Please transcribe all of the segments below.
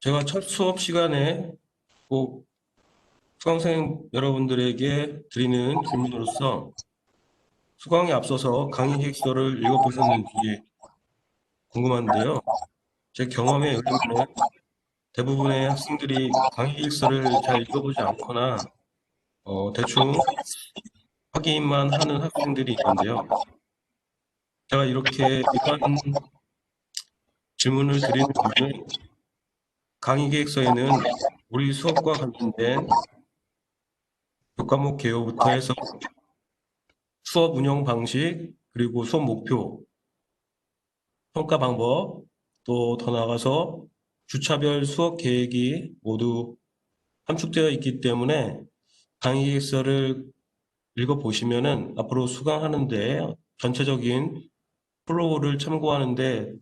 제가 첫 수업 시간에 꼭 수강생 여러분들에게 드리는 질문으로서 수강에 앞서서 강의 계획서를 읽어보셨는지 궁금한데요. 제 경험에 의하면 대부분의 학생들이 강의 계획서를 잘 읽어보지 않거나 대충 확인만 하는 학생들이 있는데요. 제가 이러한 질문을 드리는 이유는 강의 계획서에는 우리 수업과 관련된 교과목 개요부터 해서 수업 운영 방식, 그리고 수업 목표, 평가 방법, 또 더 나아가서 주차별 수업 계획이 모두 함축되어 있기 때문에 강의 계획서를 읽어보시면은 앞으로 수강하는데 전체적인 플로우를 참고하는데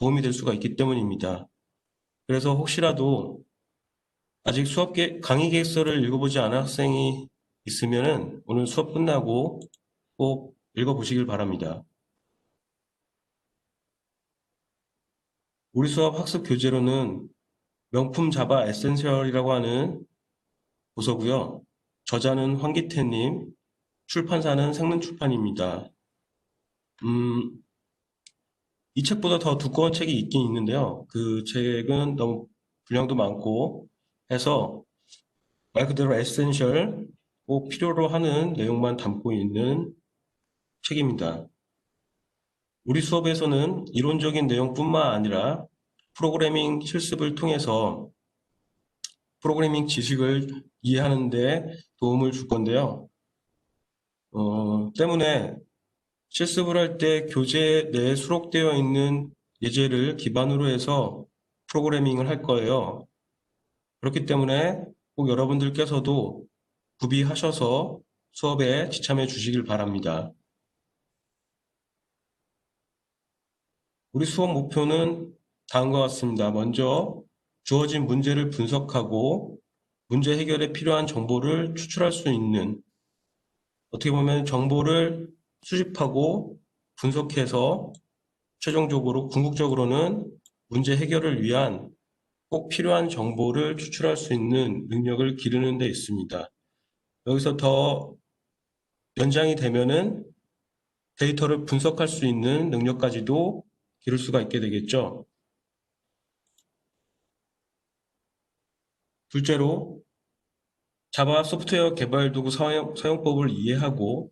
도움이 될 수가 있기 때문입니다. 그래서 혹시라도 아직 강의 계획서를 읽어보지 않은 학생이 있으면은 오늘 수업 끝나고 꼭 읽어보시길 바랍니다. 우리 수업 학습 교재로는 명품 자바 에센셜이라고 하는 도서고요. 저자는 황기태님, 출판사는 생명출판입니다. 이 책보다 더 두꺼운 책이 있긴 있는데요. 그 책은 너무 분량도 많고 해서 말 그대로 에센셜, 꼭 필요로 하는 내용만 담고 있는 책입니다. 우리 수업에서는 이론적인 내용뿐만 아니라 프로그래밍 실습을 통해서 프로그래밍 지식을 이해하는 데 도움을 줄 건데요. 때문에 실습을 할 때 교재 내에 수록되어 있는 예제를 기반으로 해서 프로그래밍을 할 거예요. 그렇기 때문에 꼭 여러분들께서도 구비하셔서 수업에 지참해 주시길 바랍니다. 우리 수업 목표는 다음과 같습니다. 먼저 주어진 문제를 분석하고 문제 해결에 필요한 정보를 추출할 수 있는, 어떻게 보면 정보를 수집하고 분석해서 최종적으로 궁극적으로는 문제 해결을 위한 꼭 필요한 정보를 추출할 수 있는 능력을 기르는 데 있습니다. 여기서 더 연장이 되면은 데이터를 분석할 수 있는 능력까지도 기를 수가 있게 되겠죠. 둘째로 자바 소프트웨어 개발 도구 사용법을 이해하고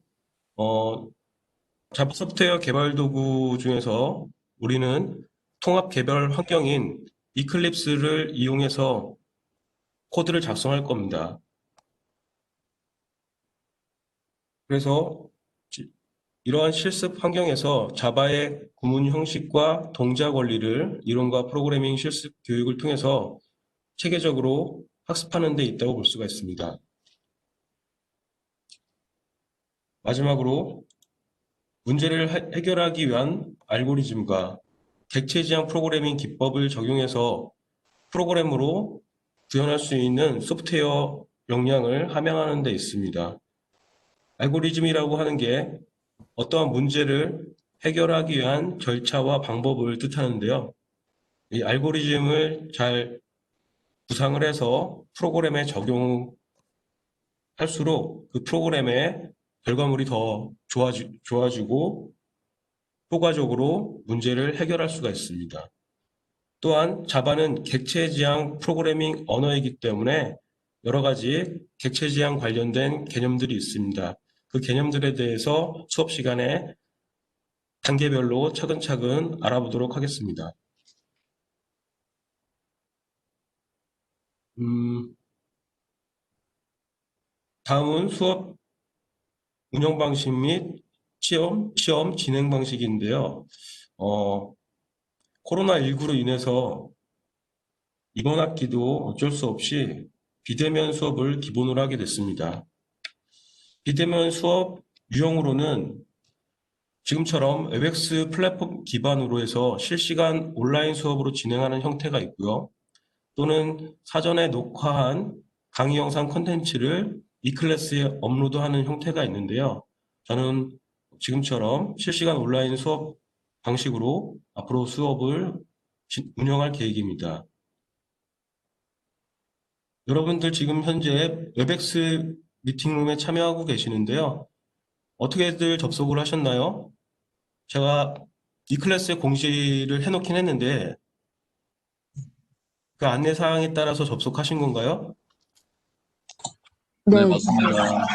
자바 소프트웨어 개발 도구 중에서 우리는 통합 개발 환경인 이클립스를 이용해서 코드를 작성할 겁니다. 그래서 이러한 실습 환경에서 자바의 구문 형식과 동작 원리를 이론과 프로그래밍 실습 교육을 통해서 체계적으로 학습하는 데 있다고 볼 수가 있습니다. 마지막으로 문제를 해결하기 위한 알고리즘과 객체지향 프로그래밍 기법을 적용해서 프로그램으로 구현할 수 있는 소프트웨어 역량을 함양하는 데 있습니다. 알고리즘이라고 하는 게 어떠한 문제를 해결하기 위한 절차와 방법을 뜻하는데요. 이 알고리즘을 잘 구상을 해서 프로그램에 적용할수록 그 프로그램의 결과물이 더 좋아지고 효과적으로 문제를 해결할 수가 있습니다. 또한 자바는 객체지향 프로그래밍 언어이기 때문에 여러 가지 객체지향 관련된 개념들이 있습니다. 그 개념들에 대해서 수업 시간에 단계별로 차근차근 알아보도록 하겠습니다. 다음은 수업 운영 방식 및 시험 진행 방식인데요. 코로나19로 인해서 이번 학기도 어쩔 수 없이 비대면 수업을 기본으로 하게 됐습니다. 비대면 수업 유형으로는 지금처럼 웹엑스 플랫폼 기반으로 해서 실시간 온라인 수업으로 진행하는 형태가 있고요. 또는 사전에 녹화한 강의 영상 콘텐츠를 이클래스에 업로드하는 형태가 있는데요. 저는 지금처럼 실시간 온라인 수업 방식으로 앞으로 수업을 운영할 계획입니다. 여러분들 지금 현재 웹엑스 미팅룸에 참여하고 계시는데요. 어떻게들 접속을 하셨나요? 제가 이 클래스에 공지를 해놓긴 했는데 그 안내 사항에 따라서 접속하신 건가요? 네, 네, 맞습니다.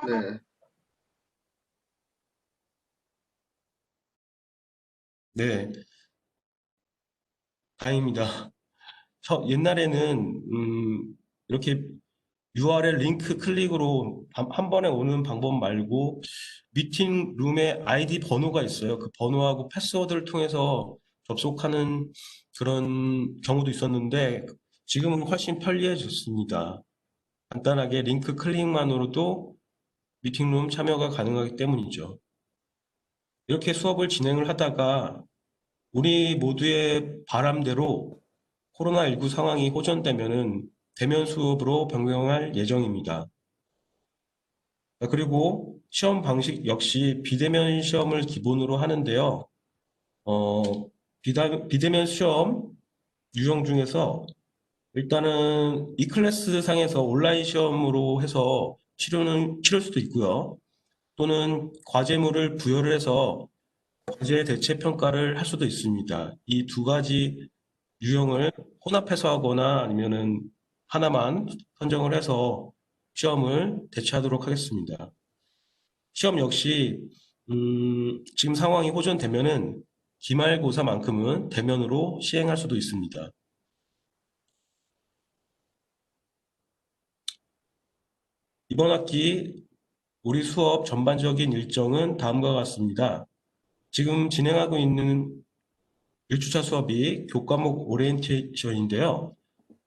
네, 네, 다행입니다. 옛날에는 이렇게 URL 링크 클릭으로 한 번에 오는 방법 말고 미팅 룸에 아이디 번호가 있어요. 그 번호하고 패스워드를 통해서 접속하는 그런 경우도 있었는데 지금은 훨씬 편리해졌습니다. 간단하게 링크 클릭만으로도 미팅룸 참여가 가능하기 때문이죠. 이렇게 수업을 진행을 하다가 우리 모두의 바람대로 코로나19 상황이 호전되면은 대면 수업으로 변경할 예정입니다. 그리고 시험 방식 역시 비대면 시험을 기본으로 하는데요. 어, 비대면 시험 유형 중에서 일단은 이 클래스 상에서 온라인 시험으로 해서 치를 수도 있고요. 또는 과제물을 부여를 해서 과제 대체 평가를 할 수도 있습니다. 이 두 가지 유형을 혼합해서 하거나 아니면은 하나만 선정을 해서 시험을 대체하도록 하겠습니다. 시험 역시 지금 상황이 호전되면은 기말고사만큼은 대면으로 시행할 수도 있습니다. 이번 학기 우리 수업 전반적인 일정은 다음과 같습니다. 지금 진행하고 있는 1주차 수업이 교과목 오리엔테이션인데요.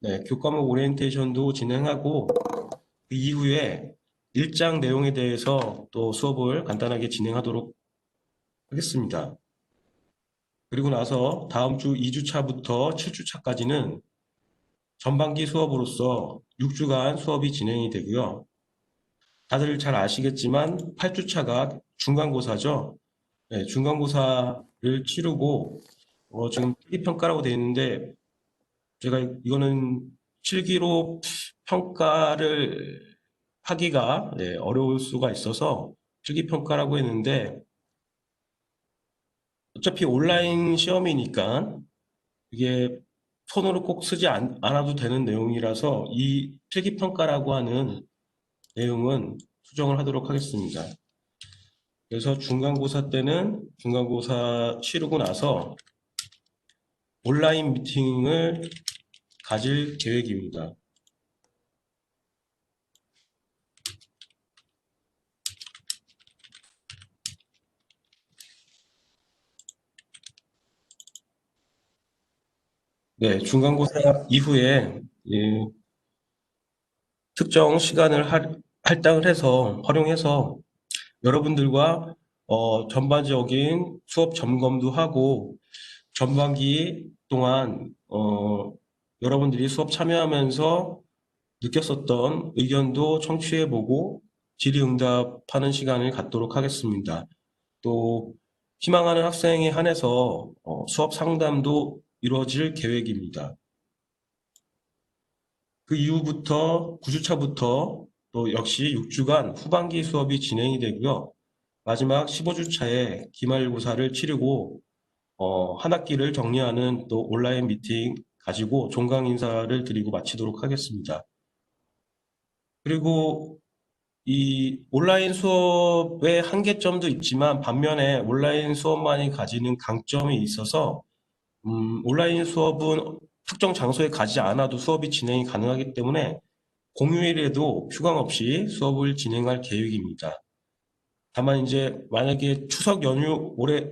네, 교과목 오리엔테이션도 진행하고 그 이후에 일장 내용에 대해서 또 수업을 간단하게 진행하도록 하겠습니다. 그리고 나서 다음 주 2주차부터 7주차까지는 전반기 수업으로서 6주간 수업이 진행이 되고요. 다들 잘 아시겠지만 8주차가 중간고사죠. 네, 중간고사를 치르고 지금 필기평가라고 되어 있는데 제가 이거는 실기로 평가를 하기가 어려울 수가 있어서 필기평가라고 했는데 어차피 온라인 시험이니까 이게 손으로 꼭 쓰지 않아도 되는 내용이라서 이 필기평가라고 하는 내용은 수정을 하도록 하겠습니다. 그래서 중간고사 때는 중간고사 치르고 나서 온라인 미팅을 가질 계획입니다. 네, 중간고사 이후에 특정 시간을 할당을 해서 활용해서 여러분들과 전반적인 수업 점검도 하고 전반기 동안 여러분들이 수업 참여하면서 느꼈었던 의견도 청취해보고 질의응답하는 시간을 갖도록 하겠습니다. 또 희망하는 학생에 한해서 수업 상담도 이루어질 계획입니다. 그 이후부터 9주차부터 또 역시 6주간 후반기 수업이 진행이 되고요. 마지막 15주차에 기말고사를 치르고 한 학기를 정리하는 또 온라인 미팅 가지고 종강 인사를 드리고 마치도록 하겠습니다. 그리고 이 온라인 수업의 한계점도 있지만 반면에 온라인 수업만이 가지는 강점이 있어서 온라인 수업은 특정 장소에 가지 않아도 수업이 진행이 가능하기 때문에 공휴일에도 휴강 없이 수업을 진행할 계획입니다. 다만 이제 만약에 올해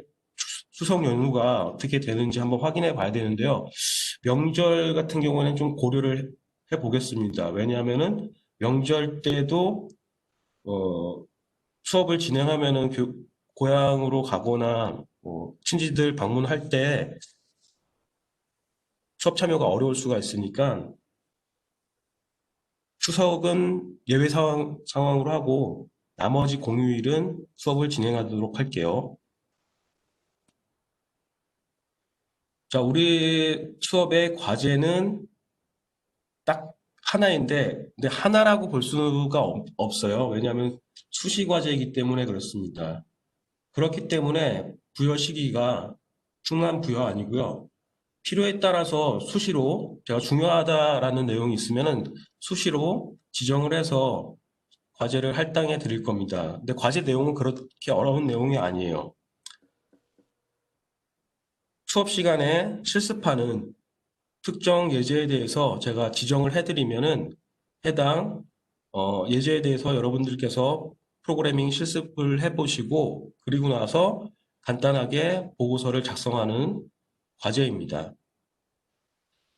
추석 연휴가 어떻게 되는지 한번 확인해 봐야 되는데요. 명절 같은 경우에는 좀 고려를 해 보겠습니다. 왜냐하면은 명절 때도 수업을 진행하면은 고향으로 가거나 친지들 방문할 때 수업 참여가 어려울 수가 있으니까 추석은 예외 상황으로 하고 나머지 공휴일은 수업을 진행하도록 할게요. 자, 우리 수업의 과제는 딱 하나인데, 근데 하나라고 볼 수가 없어요. 왜냐하면 수시 과제이기 때문에 그렇습니다. 그렇기 때문에 부여 시기가 중간 부여 아니고요. 필요에 따라서 수시로 제가 중요하다라는 내용이 있으면은 수시로 지정을 해서 과제를 할당해 드릴 겁니다. 근데 과제 내용은 그렇게 어려운 내용이 아니에요. 수업 시간에 실습하는 특정 예제에 대해서 제가 지정을 해드리면은 해당 예제에 대해서 여러분들께서 프로그래밍 실습을 해보시고 그리고 나서 간단하게 보고서를 작성하는 과제입니다.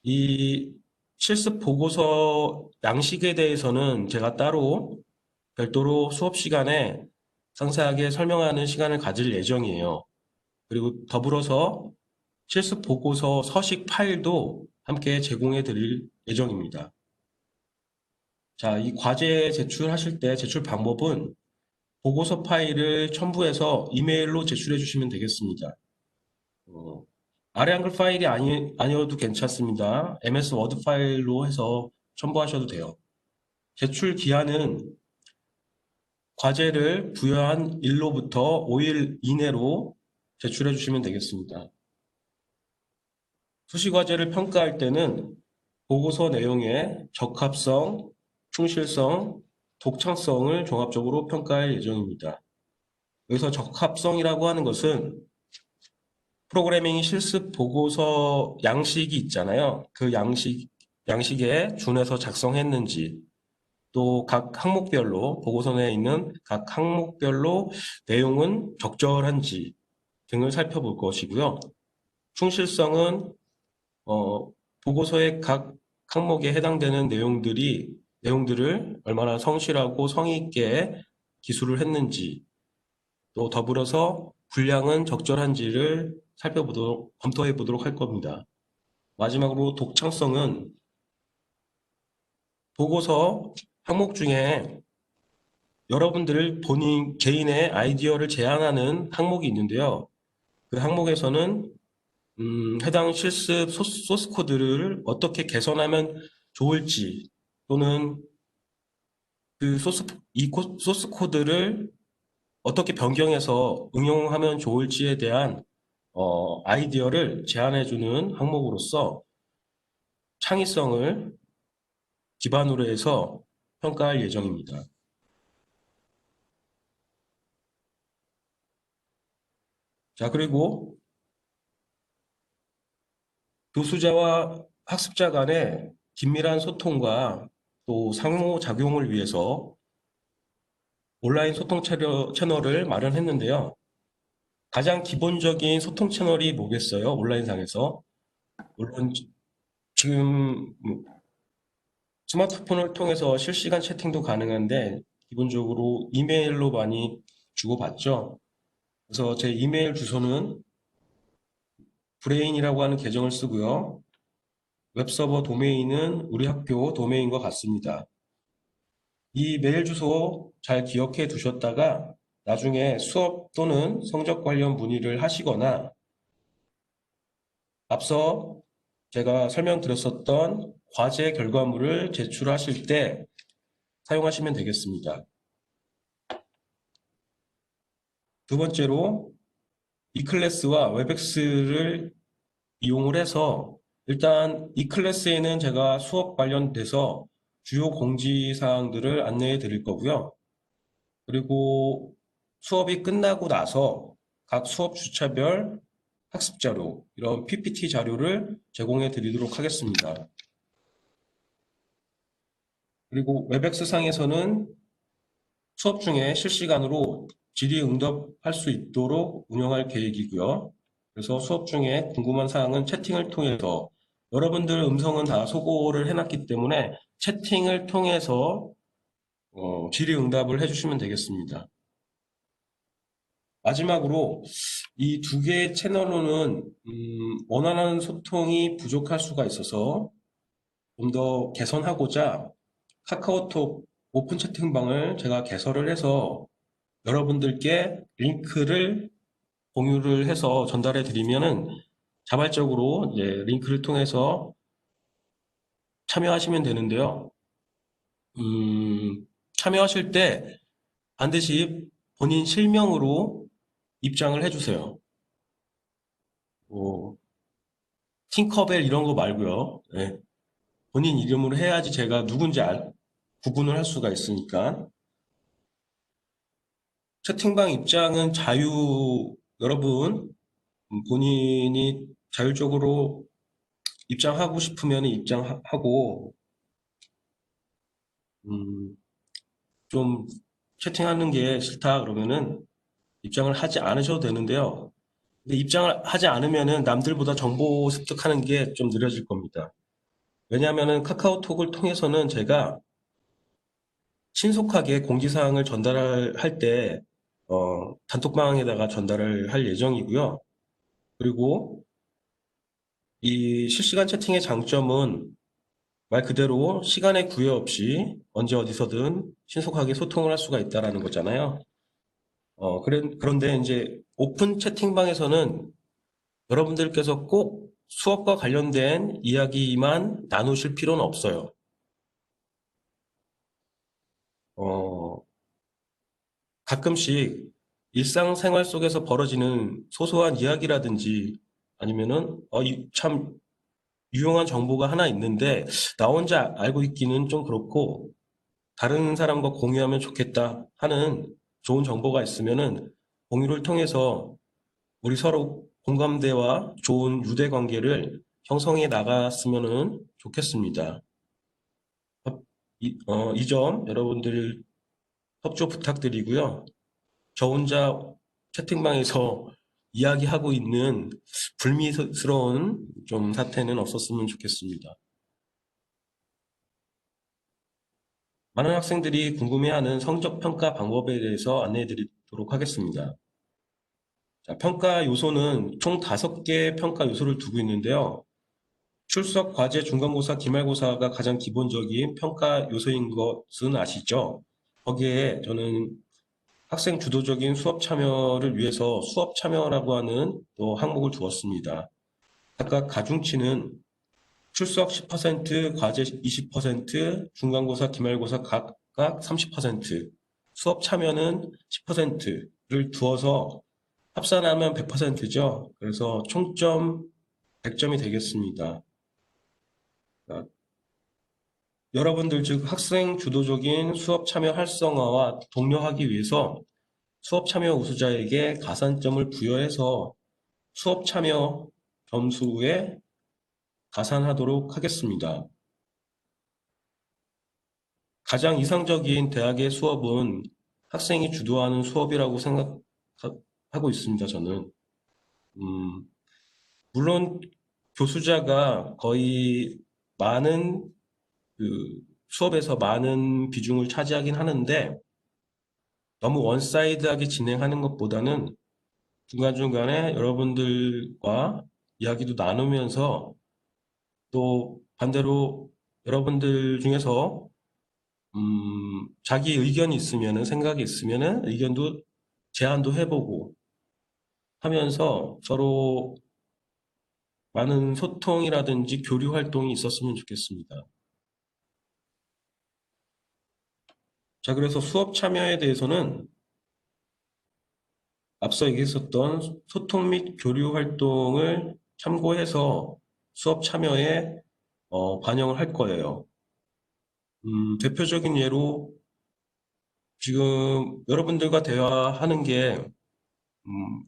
이 실습 보고서 양식에 대해서는 제가 따로 별도로 수업 시간에 상세하게 설명하는 시간을 가질 예정이에요. 그리고 더불어서 실습 보고서 서식 파일도 함께 제공해 드릴 예정입니다. 자, 이 과제 제출하실 때 제출 방법은 보고서 파일을 첨부해서 이메일로 제출해 주시면 되겠습니다. 어, 아래 한글 파일이 아니어도 괜찮습니다. MS 워드 파일로 해서 첨부하셔도 돼요. 제출 기한은 과제를 부여한 일로부터 5일 이내로 제출해 주시면 되겠습니다. 수시 과제를 평가할 때는 보고서 내용의 적합성, 충실성, 독창성을 종합적으로 평가할 예정입니다. 여기서 적합성이라고 하는 것은 프로그래밍 실습 보고서 양식이 있잖아요. 그 양식에 준해서 작성했는지, 또 각 항목별로, 보고서 내에 있는 각 항목별로 내용은 적절한지 등을 살펴볼 것이고요. 충실성은 보고서의 각 항목에 해당되는 내용들을 얼마나 성실하고 성의 있게 기술을 했는지, 또 더불어서 분량은 적절한지를 검토해 보도록 할 겁니다. 마지막으로 독창성은 보고서 항목 중에 여러분들 본인 개인의 아이디어를 제안하는 항목이 있는데요. 그 항목에서는 해당 실습 소스 코드를 어떻게 개선하면 좋을지 또는 소스 코드를 어떻게 변경해서 응용하면 좋을지에 대한 아이디어를 제안해주는 항목으로서 창의성을 기반으로 해서 평가할 예정입니다. 자, 그리고 교수자와 학습자 간의 긴밀한 소통과 또 상호작용을 위해서 온라인 소통 채널을 마련했는데요. 가장 기본적인 소통 채널이 뭐겠어요? 온라인상에서. 물론 지금 스마트폰을 통해서 실시간 채팅도 가능한데 기본적으로 이메일로 많이 주고받죠. 그래서 제 이메일 주소는 브레인이라고 하는 계정을 쓰고요. 웹서버 도메인은 우리 학교 도메인과 같습니다. 이 메일 주소 잘 기억해 두셨다가 나중에 수업 또는 성적 관련 문의를 하시거나 앞서 제가 설명드렸었던 과제 결과물을 제출하실 때 사용하시면 되겠습니다. 두 번째로 이클래스와 웹엑스를 이용을 해서 일단 이클래스에는 제가 수업 관련돼서 주요 공지사항들을 안내해 드릴 거고요. 그리고 수업이 끝나고 나서 각 수업 주차별 학습 자료, 이런 PPT 자료를 제공해 드리도록 하겠습니다. 그리고 웹엑스 상에서는 수업 중에 실시간으로 질의응답할 수 있도록 운영할 계획이고요. 그래서 수업 중에 궁금한 사항은 채팅을 통해서 여러분들 음성은 다 소거를 해놨기 때문에 채팅을 통해서 질의응답을 해주시면 되겠습니다. 마지막으로 이 두 개의 채널로는 원활한 소통이 부족할 수가 있어서 좀 더 개선하고자 카카오톡 오픈 채팅방을 제가 개설을 해서 여러분들께 링크를 공유를 해서 전달해 드리면은 자발적으로 이제 링크를 통해서 참여하시면 되는데요. 참여하실 때 반드시 본인 실명으로 입장을 해주세요. 뭐, 팅커벨 이런 거 말고요. 네, 본인 이름으로 해야지 제가 누군지 구분을 할 수가 있으니까. 채팅방 입장은 여러분, 본인이 자율적으로 입장하고 싶으면 입장하고, 음, 좀 채팅하는 게 싫다 그러면은 입장을 하지 않으셔도 되는데요. 근데 입장을 하지 않으면은 남들보다 정보 습득하는 게 좀 느려질 겁니다. 왜냐하면은 카카오톡을 통해서는 제가 신속하게 공지사항을 전달할 때, 단톡방에다가 전달을 할 예정이고요. 그리고 이 실시간 채팅의 장점은 말 그대로 시간에 구애 없이 언제 어디서든 신속하게 소통을 할 수가 있다라는 거잖아요. 그런데 이제 오픈 채팅방에서는 여러분들께서 꼭 수업과 관련된 이야기만 나누실 필요는 없어요. 어, 가끔씩 일상생활 속에서 벌어지는 소소한 이야기라든지 아니면은 참 유용한 정보가 하나 있는데 나 혼자 알고 있기는 좀 그렇고 다른 사람과 공유하면 좋겠다 하는 좋은 정보가 있으면은 공유를 통해서 우리 서로 공감대와 좋은 유대 관계를 형성해 나갔으면 좋겠습니다. 이 점 여러분들 협조 부탁드리고요. 저 혼자 채팅방에서 이야기하고 있는 불미스러운 좀 사태는 없었으면 좋겠습니다. 많은 학생들이 궁금해하는 성적 평가 방법에 대해서 안내해 드리도록 하겠습니다. 자, 평가 요소는 총 5개 평가 요소를 두고 있는데요. 출석, 과제, 중간고사, 기말고사가 가장 기본적인 평가 요소인 것은 아시죠? 거기에 저는 학생 주도적인 수업 참여를 위해서 수업 참여라고 하는 또 항목을 두었습니다. 각각 가중치는 출석 10%, 과제 20%, 중간고사, 기말고사 각각 30%, 수업 참여는 10%를 두어서 합산하면 100%죠. 그래서 총점 100점이 되겠습니다. 여러분들 즉 학생 주도적인 수업 참여 활성화와 독려하기 위해서 수업 참여 우수자에게 가산점을 부여해서 수업 참여 점수에 가산하도록 하겠습니다. 가장 이상적인 대학의 수업은 학생이 주도하는 수업이라고 생각하고 있습니다, 저는. 음, 물론 교수자가 거의 많은 그 수업에서 많은 비중을 차지하긴 하는데 너무 원사이드하게 진행하는 것보다는 중간중간에 여러분들과 이야기도 나누면서 또 반대로 여러분들 중에서 자기 의견이 있으면은 생각이 있으면은 의견도 제안도 해보고 하면서 서로 많은 소통이라든지 교류 활동이 있었으면 좋겠습니다. 자, 그래서 수업 참여에 대해서는 앞서 얘기했었던 소통 및 교류 활동을 참고해서 수업 참여에 반영을 할 거예요. 대표적인 예로 지금 여러분들과 대화하는 게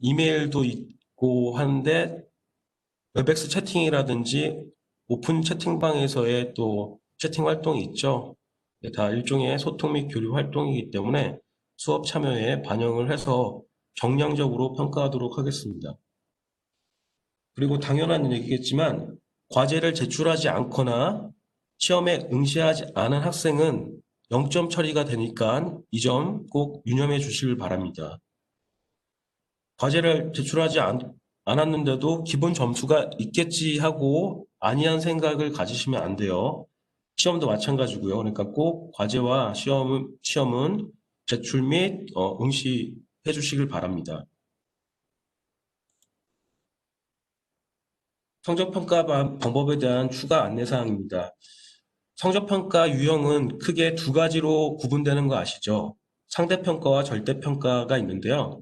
이메일도 있고 하는데 웹엑스 채팅이라든지 오픈 채팅방에서의 또 채팅 활동이 있죠. 다 일종의 소통 및 교류 활동이기 때문에 수업 참여에 반영을 해서 정량적으로 평가하도록 하겠습니다. 그리고 당연한 얘기겠지만 과제를 제출하지 않거나 시험에 응시하지 않은 학생은 0점 처리가 되니까 이 점 꼭 유념해 주시길 바랍니다. 과제를 제출하지 않았는데도 기본 점수가 있겠지 하고 아니한 생각을 가지시면 안 돼요. 시험도 마찬가지고요. 그러니까 꼭 과제와 시험은 제출 및 응시해 주시길 바랍니다. 성적평가 방법에 대한 추가 안내사항입니다. 성적평가 유형은 크게 두 가지로 구분되는 거 아시죠? 상대평가와 절대평가가 있는데요.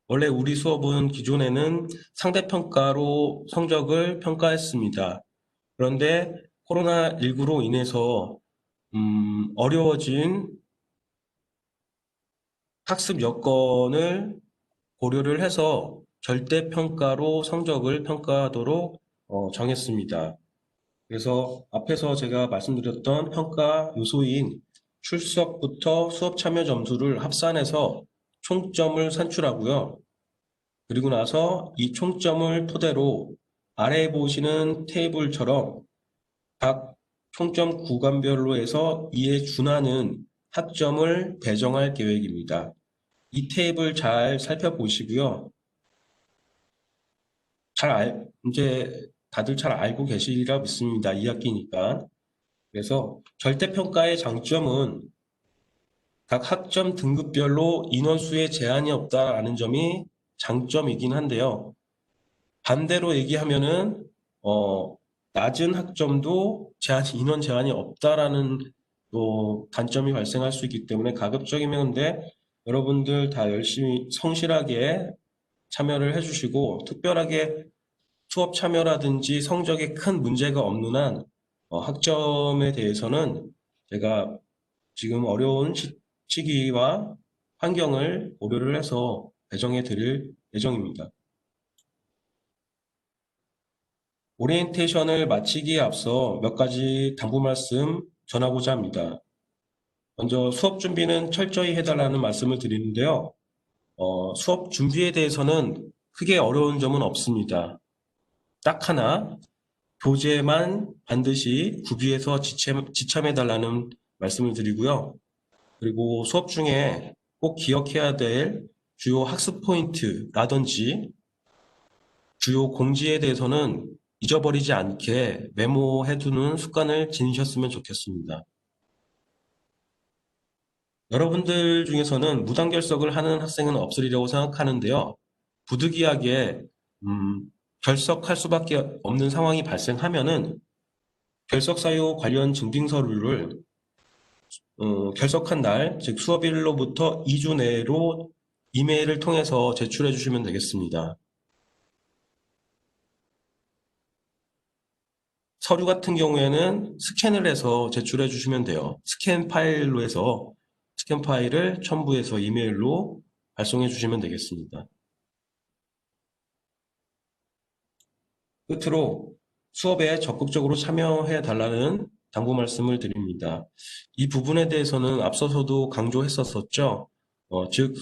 원래 우리 수업은 기존에는 상대평가로 성적을 평가했습니다. 그런데 코로나19로 인해서 어려워진 학습 여건을 고려를 해서 절대평가로 성적을 평가하도록 정했습니다. 그래서 앞에서 제가 말씀드렸던 평가 요소인 출석부터 수업 참여 점수를 합산해서 총점을 산출하고요. 그리고 나서 이 총점을 토대로 아래에 보시는 테이블처럼 각 총점 구간별로 해서 이에 준하는 학점을 배정할 계획입니다. 이 테이블 잘 살펴보시고요. 이제 다들 잘 알고 계시리라 믿습니다. 2학기니까. 그래서 절대평가의 장점은 각 학점 등급별로 인원수에 제한이 없다라는 점이 장점이긴 한데요. 반대로 얘기하면은 낮은 학점도 인원 제한이 없다라는 또 단점이 발생할 수 있기 때문에 가급적이면 근데 여러분들 다 열심히 성실하게 참여를 해주시고 특별하게 수업 참여라든지 성적에 큰 문제가 없는 한 학점에 대해서는 제가 지금 어려운 시기와 환경을 고려를 해서 배정해 드릴 예정입니다. 오리엔테이션을 마치기에 앞서 몇 가지 당부 말씀 전하고자 합니다. 먼저 수업 준비는 철저히 해달라는 말씀을 드리는데요. 수업 준비에 대해서는 크게 어려운 점은 없습니다. 딱 하나, 교재만 반드시 구비해서 지참해달라는 말씀을 드리고요. 그리고 수업 중에 꼭 기억해야 될 주요 학습 포인트라든지 주요 공지에 대해서는 잊어버리지 않게 메모해두는 습관을 지니셨으면 좋겠습니다. 여러분들 중에서는 무단결석을 하는 학생은 없으리라고 생각하는데요. 부득이하게 결석할 수밖에 없는 상황이 발생하면은 결석 사유 관련 증빙 서류를 결석한 날, 즉 수업일로부터 2주 내로 이메일을 통해서 제출해 주시면 되겠습니다. 서류 같은 경우에는 스캔을 해서 제출해 주시면 돼요. 스캔 파일로 해서 스캔 파일을 첨부해서 이메일로 발송해 주시면 되겠습니다. 끝으로 수업에 적극적으로 참여해 달라는 당부 말씀을 드립니다. 이 부분에 대해서는 앞서서도 강조했었었죠. 즉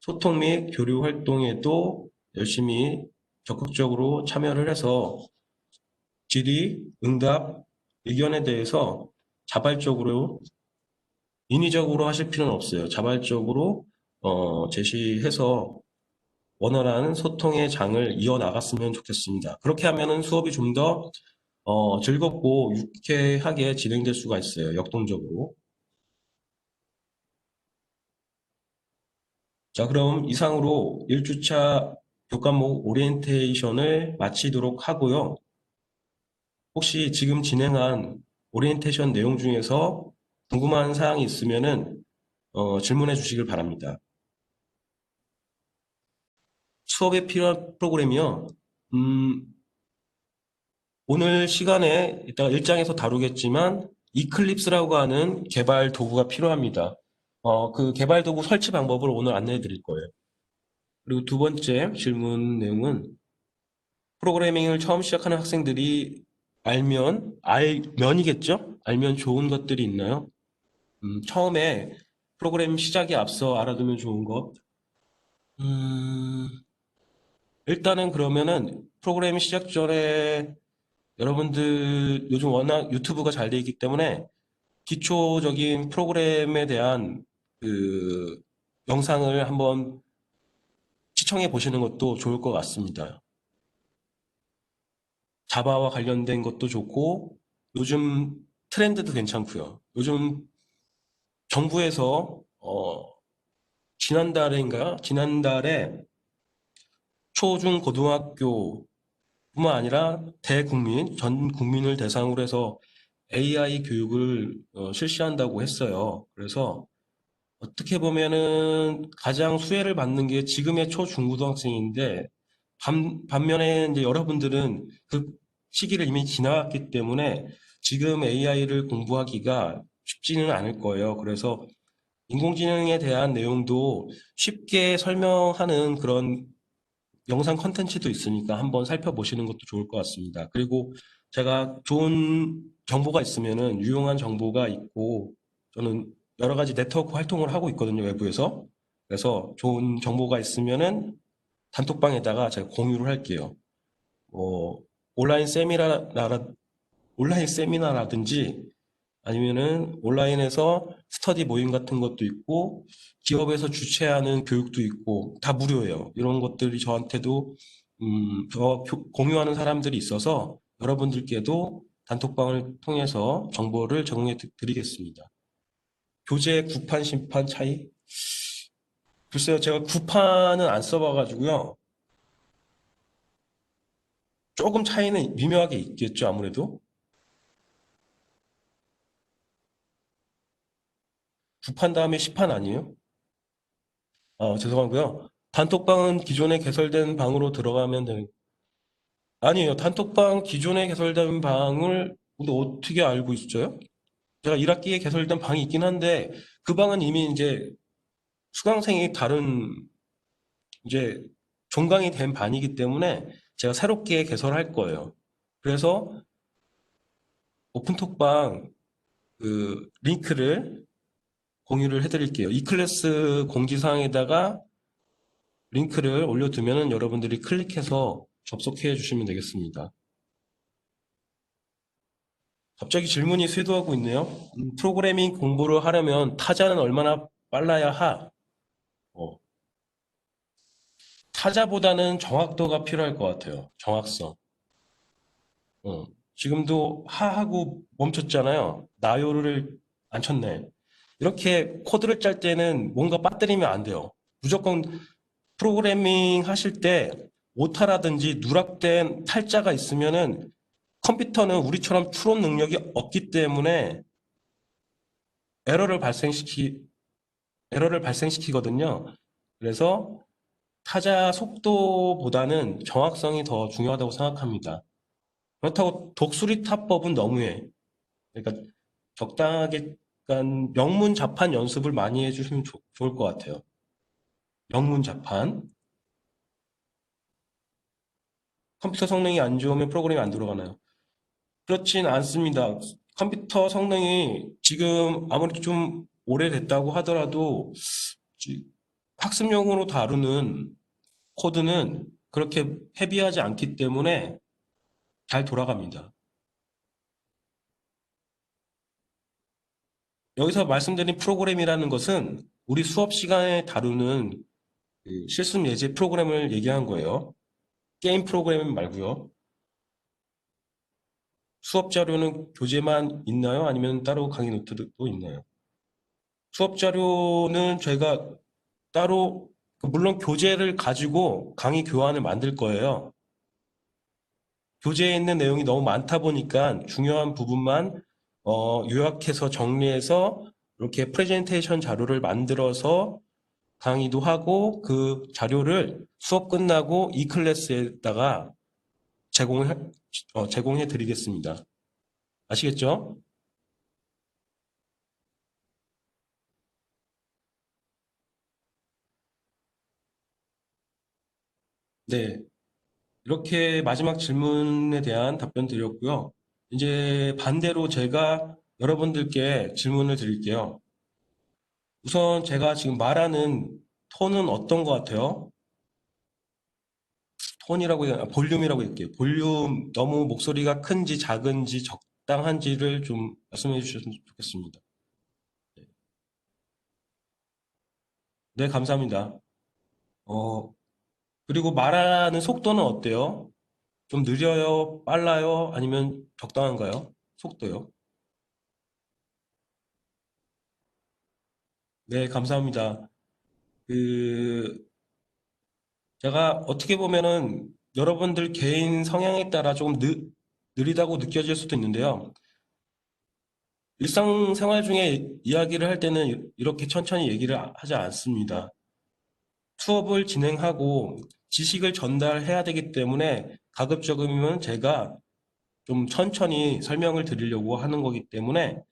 소통 및 교류 활동에도 열심히 적극적으로 참여를 해서 질의, 응답, 의견에 대해서 자발적으로 인위적으로 하실 필요는 없어요. 자발적으로 제시해서 원활한 소통의 장을 이어나갔으면 좋겠습니다. 그렇게 하면은 수업이 좀 더 즐겁고 유쾌하게 진행될 수가 있어요. 역동적으로. 자, 그럼 이상으로 1주차 교과목 오리엔테이션을 마치도록 하고요. 혹시 지금 진행한 오리엔테이션 내용 중에서 궁금한 사항이 있으면은 질문해 주시길 바랍니다. 수업에 필요한 프로그램이요. 오늘 시간에 이따가 일장에서 다루겠지만 이클립스라고 하는 개발 도구가 필요합니다. 그 개발 도구 설치 방법을 오늘 안내해 드릴 거예요. 그리고 두 번째 질문 내용은 프로그래밍을 처음 시작하는 학생들이 알면이겠죠? 알면 좋은 것들이 있나요? 처음에 프로그램 시작에 앞서 알아두면 좋은 것. 일단은 그러면은 프로그램 시작 전에 여러분들 요즘 워낙 유튜브가 잘 돼 있기 때문에 기초적인 프로그램에 대한 그 영상을 한번 시청해 보시는 것도 좋을 것 같습니다. 자바와 관련된 것도 좋고 요즘 트렌드도 괜찮고요. 요즘 정부에서 지난달에 초중 고등학교 뿐만 아니라 대국민, 전 국민을 대상으로 해서 AI 교육을 실시한다고 했어요. 그래서 어떻게 보면은 가장 수혜를 받는 게 지금의 초중고등학생인데 반면에 이제 여러분들은 그 시기를 이미 지나갔기 때문에 지금 AI를 공부하기가 쉽지는 않을 거예요. 그래서 인공지능에 대한 내용도 쉽게 설명하는 그런 영상 컨텐츠도 있으니까 한번 살펴보시는 것도 좋을 것 같습니다. 그리고 제가 좋은 정보가 있으면은 유용한 정보가 있고 저는 여러 가지 네트워크 활동을 하고 있거든요, 외부에서. 그래서 좋은 정보가 있으면은 단톡방에다가 제가 공유를 할게요. 뭐 온라인 온라인 세미나라든지 아니면은 온라인에서 스터디 모임 같은 것도 있고 기업에서 주최하는 교육도 있고 다 무료예요. 이런 것들이 저한테도 공유하는 사람들이 있어서 여러분들께도 단톡방을 통해서 정보를 제공해 드리겠습니다. 교재 구판 심판 차이? 글쎄요, 제가 구판은 안 써봐가지고요. 조금 차이는 미묘하게 있겠죠, 아무래도. 구판 다음에 시판 아니에요? 죄송하고요. 단톡방은 기존에 개설된 방으로 들어가면 되는, 아니에요. 단톡방 기존에 개설된 방을 근데 어떻게 알고 있어요? 제가 1학기에 개설된 방이 있긴 한데 그 방은 이미 이제 수강생이 다른 이제 종강이 된 반이기 때문에 제가 새롭게 개설할 거예요. 그래서 오픈톡방 그 링크를 공유를 해드릴게요. 이클래스 공지사항에다가 링크를 올려두면 여러분들이 클릭해서 접속해 주시면 되겠습니다. 갑자기 질문이 쇄도하고 있네요. 프로그래밍 공부를 하려면 타자는 얼마나 빨라야 하? 어, 타자보다는 정확도가 필요할 것 같아요. 정확성. 지금도 하하고 멈췄잖아요. 나요를 안 쳤네. 이렇게 코드를 짤 때는 뭔가 빠뜨리면 안 돼요. 무조건 프로그래밍 하실 때 오타라든지 누락된 탈자가 있으면은 컴퓨터는 우리처럼 추론 능력이 없기 때문에 에러를 발생시키, 에러를 발생시키거든요. 그래서 타자 속도보다는 정확성이 더 중요하다고 생각합니다. 그렇다고 독수리 타법은 너무해. 그러니까 적당하게 약간 영문 자판 연습을 많이 해주시면 좋을 것 같아요. 영문 자판. 컴퓨터 성능이 안 좋으면 프로그램이 안 들어가나요? 그렇진 않습니다. 컴퓨터 성능이 지금 아무리 좀 오래됐다고 하더라도 학습용으로 다루는 코드는 그렇게 헤비하지 않기 때문에 잘 돌아갑니다. 여기서 말씀드린 프로그램이라는 것은 우리 수업 시간에 다루는 그 실습 예제 프로그램을 얘기한 거예요. 게임 프로그램 말고요. 수업 자료는 교재만 있나요? 아니면 따로 강의 노트도 있나요? 수업 자료는 저희가 따로 물론 교재를 가지고 강의 교환을 만들 거예요. 교재에 있는 내용이 너무 많다 보니까 중요한 부분만 요약해서 정리해서 이렇게 프레젠테이션 자료를 만들어서 강의도 하고 그 자료를 수업 끝나고 이클래스에다가 제공해 드리겠습니다. 아시겠죠? 네. 이렇게 마지막 질문에 대한 답변 드렸고요. 이제 반대로 제가 여러분들께 질문을 드릴게요. 우선 제가 지금 말하는 톤은 어떤 것 같아요? 톤이라고 해야, 볼륨이라고 할게요. 볼륨 너무 목소리가 큰지 작은지 적당한지를 좀 말씀해 주셨으면 좋겠습니다. 네, 감사합니다. 어, 그리고 말하는 속도는 어때요? 좀 느려요? 빨라요? 아니면 적당한가요? 속도요? 네, 감사합니다. 그, 제가 어떻게 보면은 여러분들 개인 성향에 따라 조금 느리다고 느껴질 수도 있는데요. 일상생활 중에 이야기를 할 때는 이렇게 천천히 얘기를 하지 않습니다. 수업을 진행하고 지식을 전달해야 되기 때문에 가급적이면 제가 좀 천천히 설명을 드리려고 하는 거기 때문에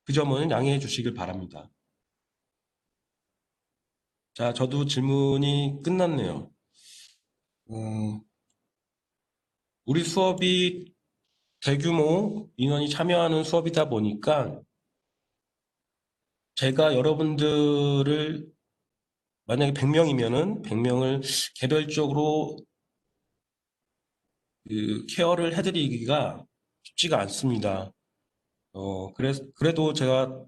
그 점은 양해해 주시길 바랍니다. 자, 저도 질문이 끝났네요. 음, 우리 수업이 대규모 인원이 참여하는 수업이다 보니까 제가 여러분들을 만약에 100명이면은 100명을 개별적으로 케어를 해드리기가 쉽지가 않습니다. 그래도 제가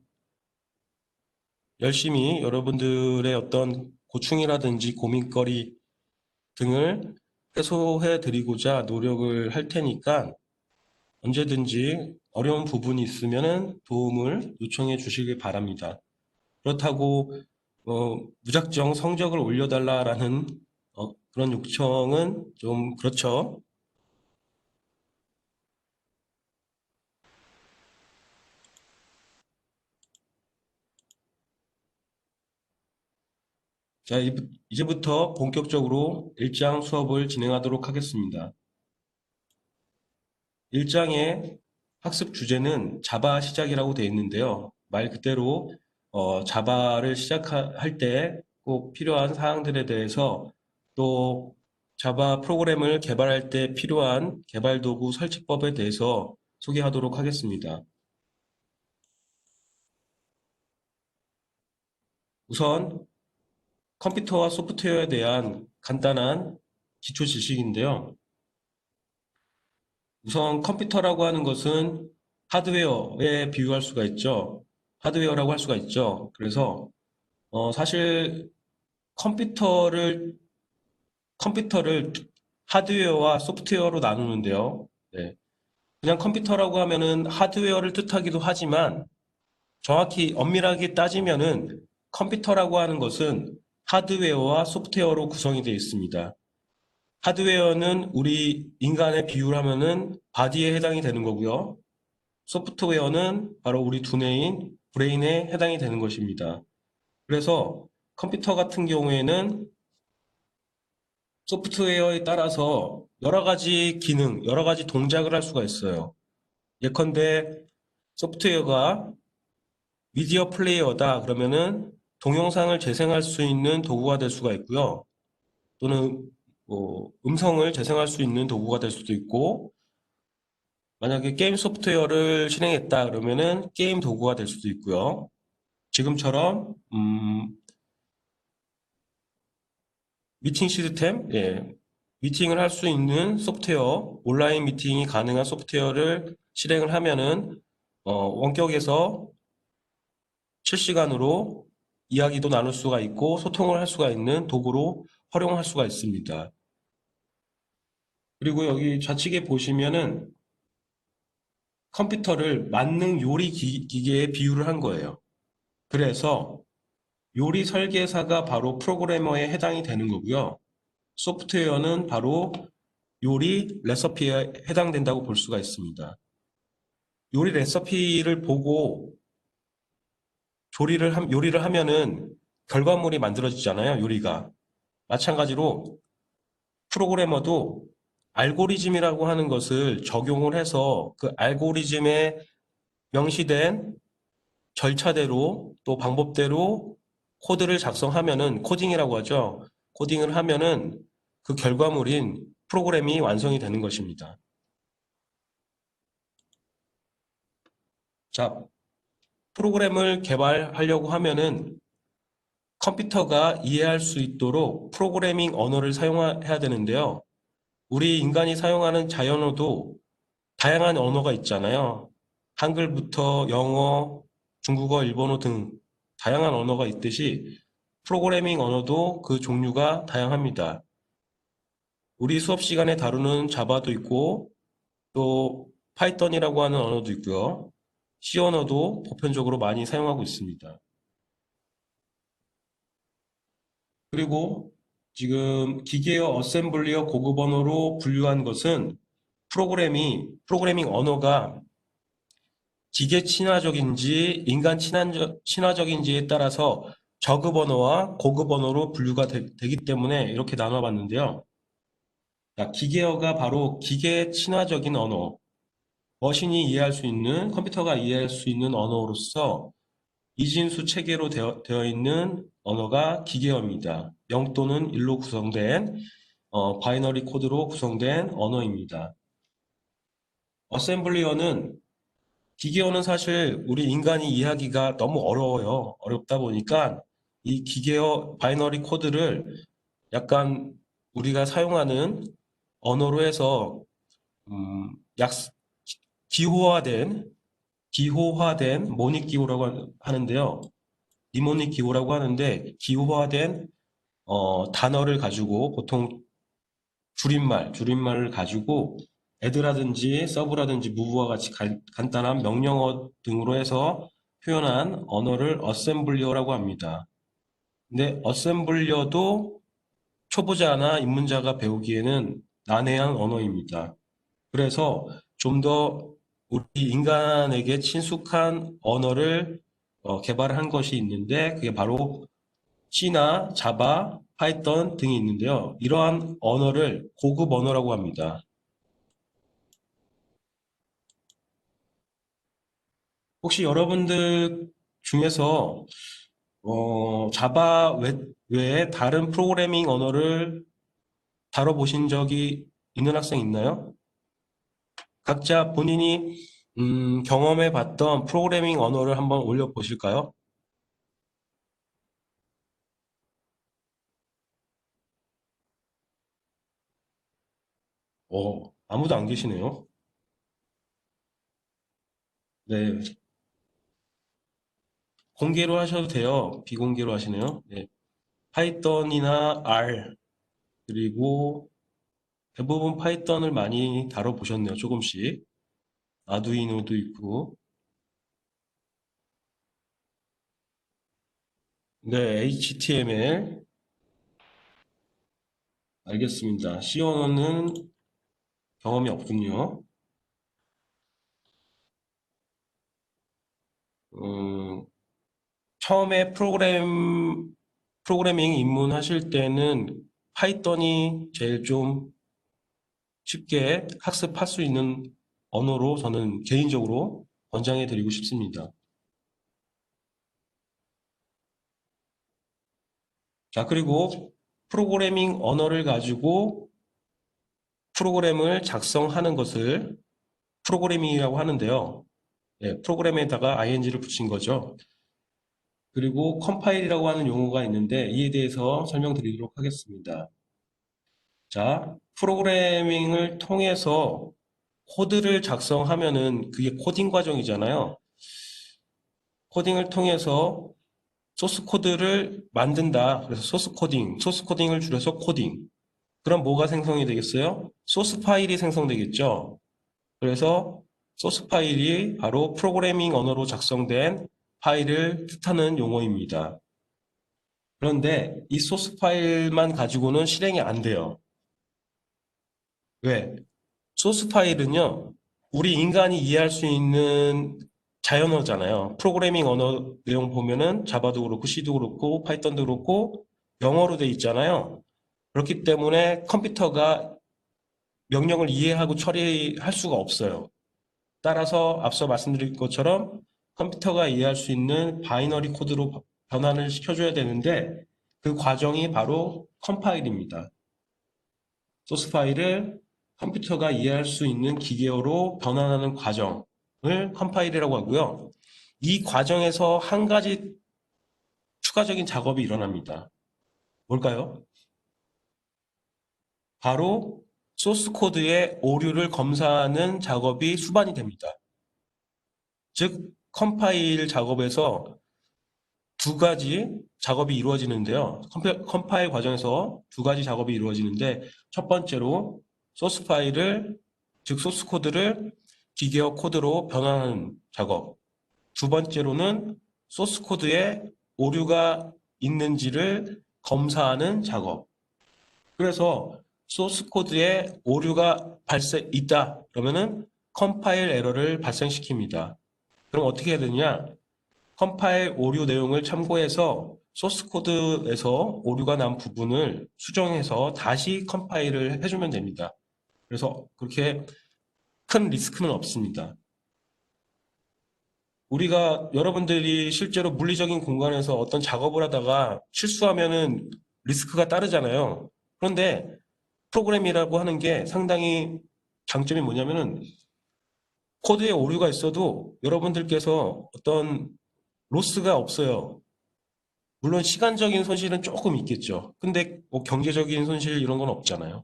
열심히 여러분들의 어떤 고충이라든지 고민거리 등을 해소해 드리고자 노력을 할 테니까 언제든지 어려운 부분이 있으면 도움을 요청해 주시길 바랍니다. 그렇다고 무작정 성적을 올려달라라는 그런 요청은 좀 그렇죠. 자, 이제부터 본격적으로 1장 수업을 진행하도록 하겠습니다. 1장의 학습 주제는 자바 시작이라고 되어 있는데요. 말 그대로 자바를 시작할 때 꼭 필요한 사항들에 대해서 또 자바 프로그램을 개발할 때 필요한 개발 도구 설치법에 대해서 소개하도록 하겠습니다. 우선 컴퓨터와 소프트웨어에 대한 간단한 기초 지식인데요. 우선 컴퓨터라고 하는 것은 하드웨어에 비유할 수가 있죠. 하드웨어라고 할 수가 있죠. 그래서 사실 컴퓨터를 하드웨어와 소프트웨어로 나누는데요. 네. 그냥 컴퓨터라고 하면은 하드웨어를 뜻하기도 하지만 정확히 엄밀하게 따지면은 컴퓨터라고 하는 것은 하드웨어와 소프트웨어로 구성이 되어 있습니다. 하드웨어는 우리 인간의 비유를 하면은 바디에 해당이 되는 거고요. 소프트웨어는 바로 우리 두뇌인 브레인에 해당이 되는 것입니다. 그래서 컴퓨터 같은 경우에는 소프트웨어에 따라서 여러 가지 기능, 여러 가지 동작을 할 수가 있어요. 예컨대 소프트웨어가 미디어 플레이어다 그러면은 동영상을 재생할 수 있는 도구가 될 수가 있고요. 또는 뭐 음성을 재생할 수 있는 도구가 될 수도 있고, 만약에 게임 소프트웨어를 실행했다 그러면은 게임 도구가 될 수도 있고요. 지금처럼 미팅 시스템, 예, 미팅을 할 수 있는 소프트웨어, 온라인 미팅이 가능한 소프트웨어를 실행을 하면은 원격에서 실시간으로 이야기도 나눌 수가 있고 소통을 할 수가 있는 도구로 활용할 수가 있습니다. 그리고 여기 좌측에 보시면은 컴퓨터를 만능 요리 기계에 비유를 한 거예요. 그래서 요리 설계사가 바로 프로그래머에 해당이 되는 거고요. 소프트웨어는 바로 요리 레시피에 해당된다고 볼 수가 있습니다. 요리 레시피를 보고 요리를 하면은 결과물이 만들어지잖아요, 요리가. 마찬가지로 프로그래머도 알고리즘이라고 하는 것을 적용을 해서 그 알고리즘에 명시된 절차대로 또 방법대로 코드를 작성하면은 코딩이라고 하죠. 코딩을 하면은 그 결과물인 프로그램이 완성이 되는 것입니다. 자, 프로그램을 개발하려고 하면은 컴퓨터가 이해할 수 있도록 프로그래밍 언어를 사용해야 되는데요. 우리 인간이 사용하는 자연어도 다양한 언어가 있잖아요. 한글부터 영어, 중국어, 일본어 등 다양한 언어가 있듯이 프로그래밍 언어도 그 종류가 다양합니다. 우리 수업 시간에 다루는 자바도 있고 또 파이썬이라고 하는 언어도 있고요. C 언어도 보편적으로 많이 사용하고 있습니다. 그리고 지금 기계어 어셈블리어 고급 언어로 분류한 것은 프로그래밍 언어가 기계 친화적인지 인간 친화적인지에 따라서 저급 언어와 고급 언어로 분류가 되기 때문에 이렇게 나눠봤는데요. 자, 기계어가 바로 기계 친화적인 언어, 머신이 이해할 수 있는, 컴퓨터가 이해할 수 있는 언어로서 이진수 체계로 되어 있는 언어가 기계어입니다. 0 또는 1로 구성된 바이너리 코드로 구성된 언어입니다. 어셈블리어는 기계어는 사실 우리 인간이 이해하기가 너무 어려워요. 어렵다 보니까 이 기계어 바이너리 코드를 약간 우리가 사용하는 언어로 해서 음, 약 기호화된 모닉 기호라고 하는데요. 니모닉 기호라고 하는데 기호화된 단어를 가지고 보통 줄임말을 가지고 애드라든지 서브라든지 무브와 같이 간단한 명령어 등으로 해서 표현한 언어를 어셈블리어라고 합니다. 근데 어셈블리어도 초보자나 입문자가 배우기에는 난해한 언어입니다. 그래서 좀 더 우리 인간에게 친숙한 언어를 개발한 것이 있는데 그게 바로 C나 자바, 파이썬 등이 있는데요. 이러한 언어를 고급 언어라고 합니다. 혹시 여러분들 중에서 자바 외에 다른 프로그래밍 언어를 다뤄보신 적이 있는 학생 있나요? 각자 본인이 경험해봤던 프로그래밍 언어를 한번 올려보실까요? 아무도 안 계시네요. 네, 공개로 하셔도 돼요. 비공개로 하시네요. 네, 파이썬이나 R, 그리고 대부분 파이썬을 많이 다뤄보셨네요. 조금씩. 아두이노도 있고. 네, HTML. 알겠습니다. C 언어는 경험이 없군요. 음, 처음에 프로그래밍 입문하실 때는 파이썬이 제일 좀 쉽게 학습할 수 있는 언어로 저는 개인적으로 권장해 드리고 싶습니다. 자, 그리고 프로그래밍 언어를 가지고 프로그램을 작성하는 것을 프로그래밍이라고 하는데요. 예, 프로그램에다가 ing를 붙인 거죠. 그리고 컴파일이라고 하는 용어가 있는데 이에 대해서 설명드리도록 하겠습니다. 자, 프로그래밍을 통해서 코드를 작성하면은 그게 코딩 과정이잖아요. 코딩을 통해서 소스 코드를 만든다. 그래서 소스 코딩을 줄여서 코딩. 그럼 뭐가 생성이 되겠어요? 소스 파일이 생성되겠죠. 그래서 소스 파일이 바로 프로그래밍 언어로 작성된 파일을 뜻하는 용어입니다. 그런데 이 소스 파일만 가지고는 실행이 안 돼요. 왜? 소스 파일은요, 우리 인간이 이해할 수 있는 자연어잖아요. 프로그래밍 언어 내용 보면은 자바도 그렇고, C도 그렇고, 파이썬도 그렇고, 영어로 돼 있잖아요. 그렇기 때문에 컴퓨터가 명령을 이해하고 처리할 수가 없어요. 따라서 앞서 말씀드린 것처럼 컴퓨터가 이해할 수 있는 바이너리 코드로 변환을 시켜줘야 되는데 그 과정이 바로 컴파일입니다. 소스 파일을 컴퓨터가 이해할 수 있는 기계어로 변환하는 과정을 컴파일이라고 하고요. 이 과정에서 한 가지 추가적인 작업이 일어납니다. 뭘까요? 바로 소스 코드의 오류를 검사하는 작업이 수반이 됩니다. 즉, 컴파일 작업에서 두 가지 작업이 이루어지는데요. 컴파일 과정에서 두 가지 작업이 이루어지는데 첫 번째로 소스 파일을, 즉 소스 코드를 기계어 코드로 변환하는 작업. 두 번째로는 소스 코드에 오류가 있는지를 검사하는 작업. 그래서 소스 코드에 오류가 있다. 그러면은 컴파일 에러를 발생시킵니다. 그럼 어떻게 해야 되느냐? 컴파일 오류 내용을 참고해서 소스 코드에서 오류가 난 부분을 수정해서 다시 컴파일을 해주면 됩니다. 그래서 그렇게 큰 리스크는 없습니다. 우리가 여러분들이 실제로 물리적인 공간에서 어떤 작업을 하다가 실수하면은 리스크가 따르잖아요. 그런데 프로그램이라고 하는 게 상당히 장점이 뭐냐면은 코드에 오류가 있어도 여러분들께서 어떤 로스가 없어요. 물론 시간적인 손실은 조금 있겠죠. 근데 뭐 경제적인 손실 이런 건 없잖아요.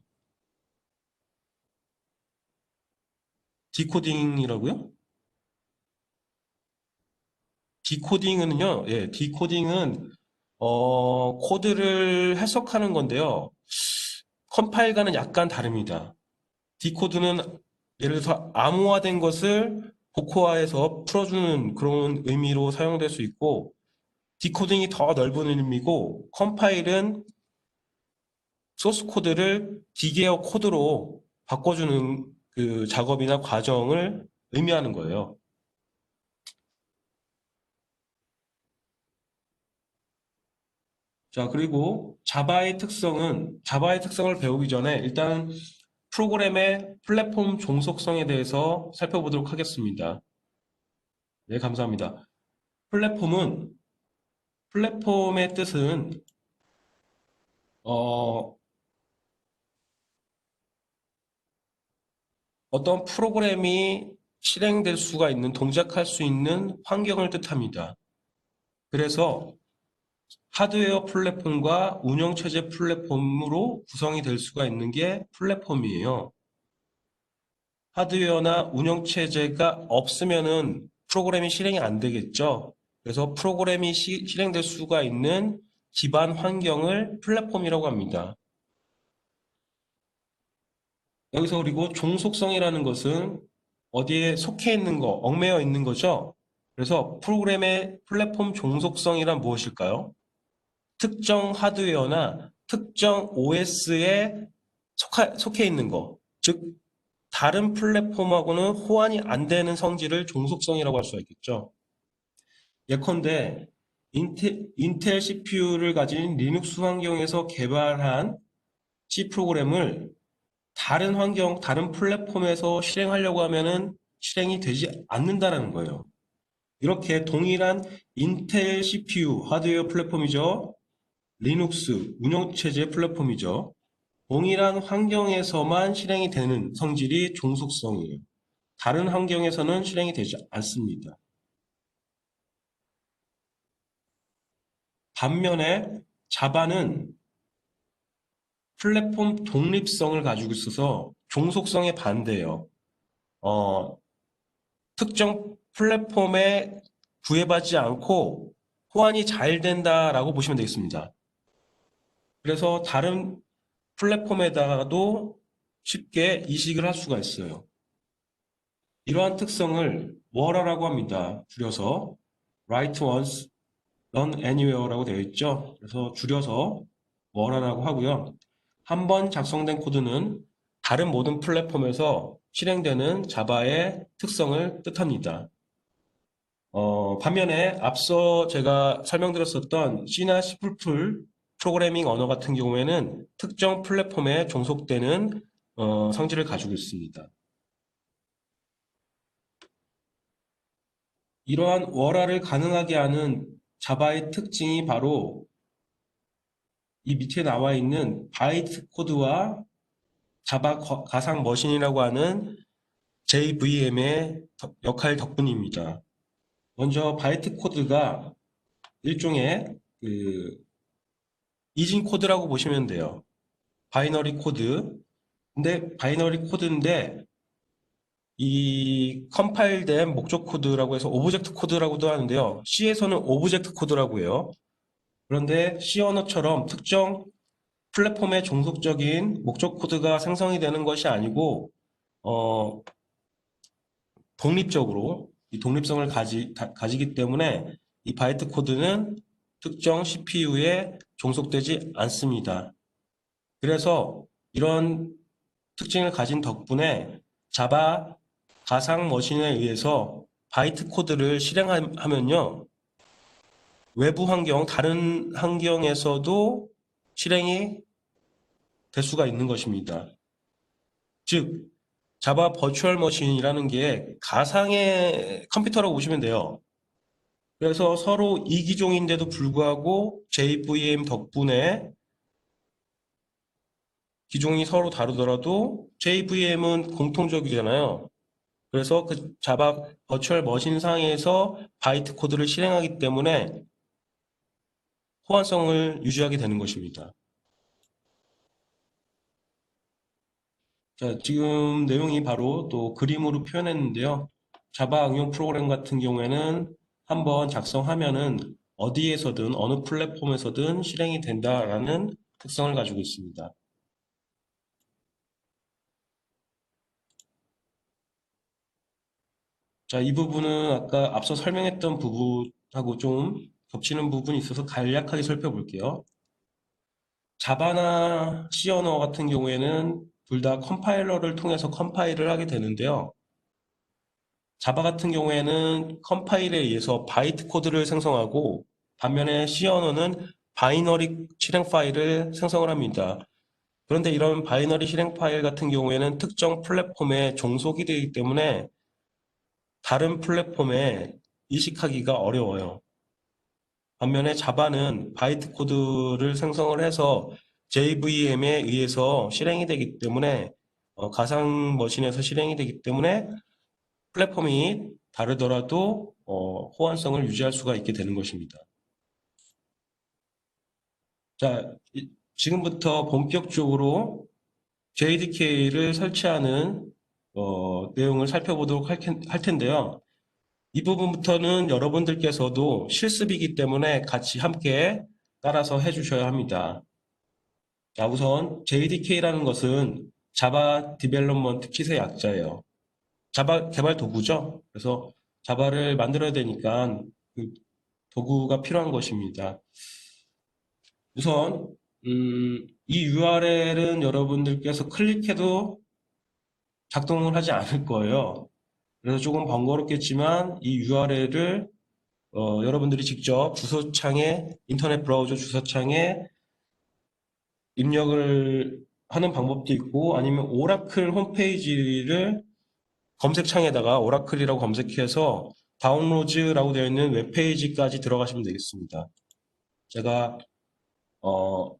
디코딩이라고요? 디코딩은요, 예, 디코딩은 코드를 해석하는 건데요. 컴파일과는 약간 다릅니다. 디코드는 예를 들어서 암호화된 것을 복호화해서 풀어주는 그런 의미로 사용될 수 있고, 디코딩이 더 넓은 의미고, 컴파일은 소스 코드를 디게어 코드로 바꿔주는 그 작업이나 과정을 의미하는 거예요. 자, 그리고 자바의 특성을 배우기 전에 일단 프로그램의 플랫폼 종속성에 대해서 살펴보도록 하겠습니다. 네, 감사합니다. 플랫폼은, 플랫폼의 뜻은, 어, 어떤 프로그램이 실행될 수가 있는, 동작할 수 있는 환경을 뜻합니다. 그래서 하드웨어 플랫폼과 운영체제 플랫폼으로 구성이 될 수가 있는 게 플랫폼이에요. 하드웨어나 운영체제가 없으면은 프로그램이 실행이 안 되겠죠. 그래서 프로그램이 실행될 수가 있는 기반 환경을 플랫폼이라고 합니다. 여기서 그리고 종속성이라는 것은 어디에 속해 있는 거, 얽매여 있는 거죠. 그래서 프로그램의 플랫폼 종속성이란 무엇일까요? 특정 하드웨어나 특정 OS에 속해 있는 거, 즉 다른 플랫폼하고는 호환이 안 되는 성질을 종속성이라고 할 수가 있겠죠. 예컨대 인텔 CPU를 가진 리눅스 환경에서 개발한 C 프로그램을 다른 환경, 다른 플랫폼에서 실행하려고 하면은 실행이 되지 않는다는 거예요. 이렇게 동일한 인텔 CPU 하드웨어 플랫폼이죠. 리눅스 운영체제 플랫폼이죠. 동일한 환경에서만 실행이 되는 성질이 종속성이에요. 다른 환경에서는 실행이 되지 않습니다. 반면에 자바는 플랫폼 독립성을 가지고 있어서 종속성에 반대예요. 어, 특정 플랫폼에 구애받지 않고 호환이 잘 된다라고 보시면 되겠습니다. 그래서 다른 플랫폼에다가도 쉽게 이식을 할 수가 있어요. 이러한 특성을 워라라고 합니다. 줄여서 write once, run anywhere라고 되어 있죠. 그래서 줄여서 워라라고 하고요. 한 번 작성된 코드는 다른 모든 플랫폼에서 실행되는 자바의 특성을 뜻합니다. 반면에 앞서 제가 설명드렸었던 C나 C++ 프로그래밍 언어 같은 경우에는 특정 플랫폼에 종속되는 성질을 가지고 있습니다. 이러한 월화를 가능하게 하는 자바의 특징이 바로 이 밑에 나와 있는 바이트 코드와 자바 가상 머신이라고 하는 JVM의 역할 덕분입니다. 먼저 바이트 코드가 일종의 그 이진 코드라고 보시면 돼요. 바이너리 코드. 근데 바이너리 코드인데 이 컴파일된 목적 코드라고 해서 오브젝트 코드라고도 하는데요. C에서는 오브젝트 코드라고 해요. 그런데 C 언어처럼 특정 플랫폼의 종속적인 목적 코드가 생성이 되는 것이 아니고 어, 독립적으로 이 독립성을 가지기 때문에 이 바이트 코드는 특정 CPU에 종속되지 않습니다. 그래서 이런 특징을 가진 덕분에 자바 가상 머신에 의해서 바이트 코드를 실행하면요. 외부 환경, 다른 환경에서도 실행이 될 수가 있는 것입니다. 즉, 자바 버추얼 머신이라는 게 가상의 컴퓨터라고 보시면 돼요. 그래서 서로 이기종인데도 불구하고 JVM 덕분에 기종이 서로 다르더라도 JVM은 공통적이잖아요. 그래서 그 자바 버추얼 머신 상에서 바이트 코드를 실행하기 때문에 호환성을 유지하게 되는 것입니다. 자, 지금 내용이 바로 또 그림으로 표현했는데요. 자바 응용 프로그램 같은 경우에는 한번 작성하면은 어디에서든 어느 플랫폼에서든 실행이 된다라는 특성을 가지고 있습니다. 자, 이 부분은 아까 앞서 설명했던 부분하고 좀 겹치는 부분이 있어서 간략하게 살펴볼게요. 자바나 C 언어 같은 경우에는 둘 다 컴파일러를 통해서 컴파일을 하게 되는데요. 자바 같은 경우에는 컴파일에 의해서 바이트 코드를 생성하고 반면에 C 언어는 바이너리 실행 파일을 생성을 합니다. 그런데 이런 바이너리 실행 파일 같은 경우에는 특정 플랫폼에 종속이 되기 때문에 다른 플랫폼에 이식하기가 어려워요. 반면에 자바는 바이트 코드를 생성을 해서 JVM에 의해서 실행이 되기 때문에 가상 머신에서 실행이 되기 때문에 플랫폼이 다르더라도 호환성을 유지할 수가 있게 되는 것입니다. 자, 지금부터 본격적으로 JDK를 설치하는 내용을 살펴보도록 할 텐데요. 이 부분부터는 여러분들께서도 실습이기 때문에 같이 함께 따라서 해주셔야 합니다. 자, 우선 JDK라는 것은 자바 디벨롭먼트 킷의 약자예요. 자바 개발 도구죠. 그래서 자바를 만들어야 되니까 그 도구가 필요한 것입니다. 우선 이 URL은 여러분들께서 클릭해도 작동을 하지 않을 거예요. 그래서 조금 번거롭겠지만 이 URL을 여러분들이 직접 주소창에 인터넷 브라우저 주소창에 입력을 하는 방법도 있고 아니면 오라클 홈페이지를 검색창에다가 오라클이라고 검색해서 다운로드라고 되어 있는 웹페이지까지 들어가시면 되겠습니다. 제가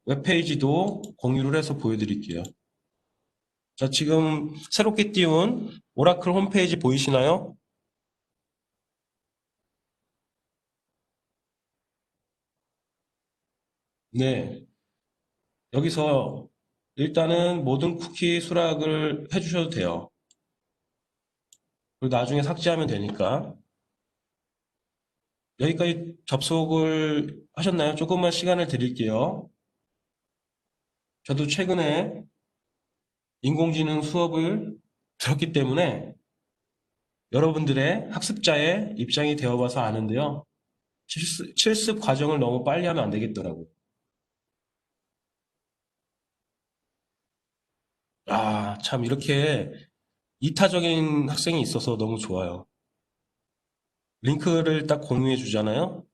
웹페이지도 공유를 해서 보여드릴게요. 자, 지금 새롭게 띄운 오라클 홈페이지 보이시나요? 네. 여기서 일단은 모든 쿠키 수락을 해주셔도 돼요. 그리고 나중에 삭제하면 되니까. 여기까지 접속을 하셨나요? 조금만 시간을 드릴게요. 저도 최근에 인공지능 수업을 들었기 때문에 여러분들의 학습자의 입장이 되어봐서 아는데요. 실습 과정을 너무 빨리 하면 안 되겠더라고요. 아, 참, 이렇게 이타적인 학생이 있어서 너무 좋아요. 링크를 딱 공유해 주잖아요.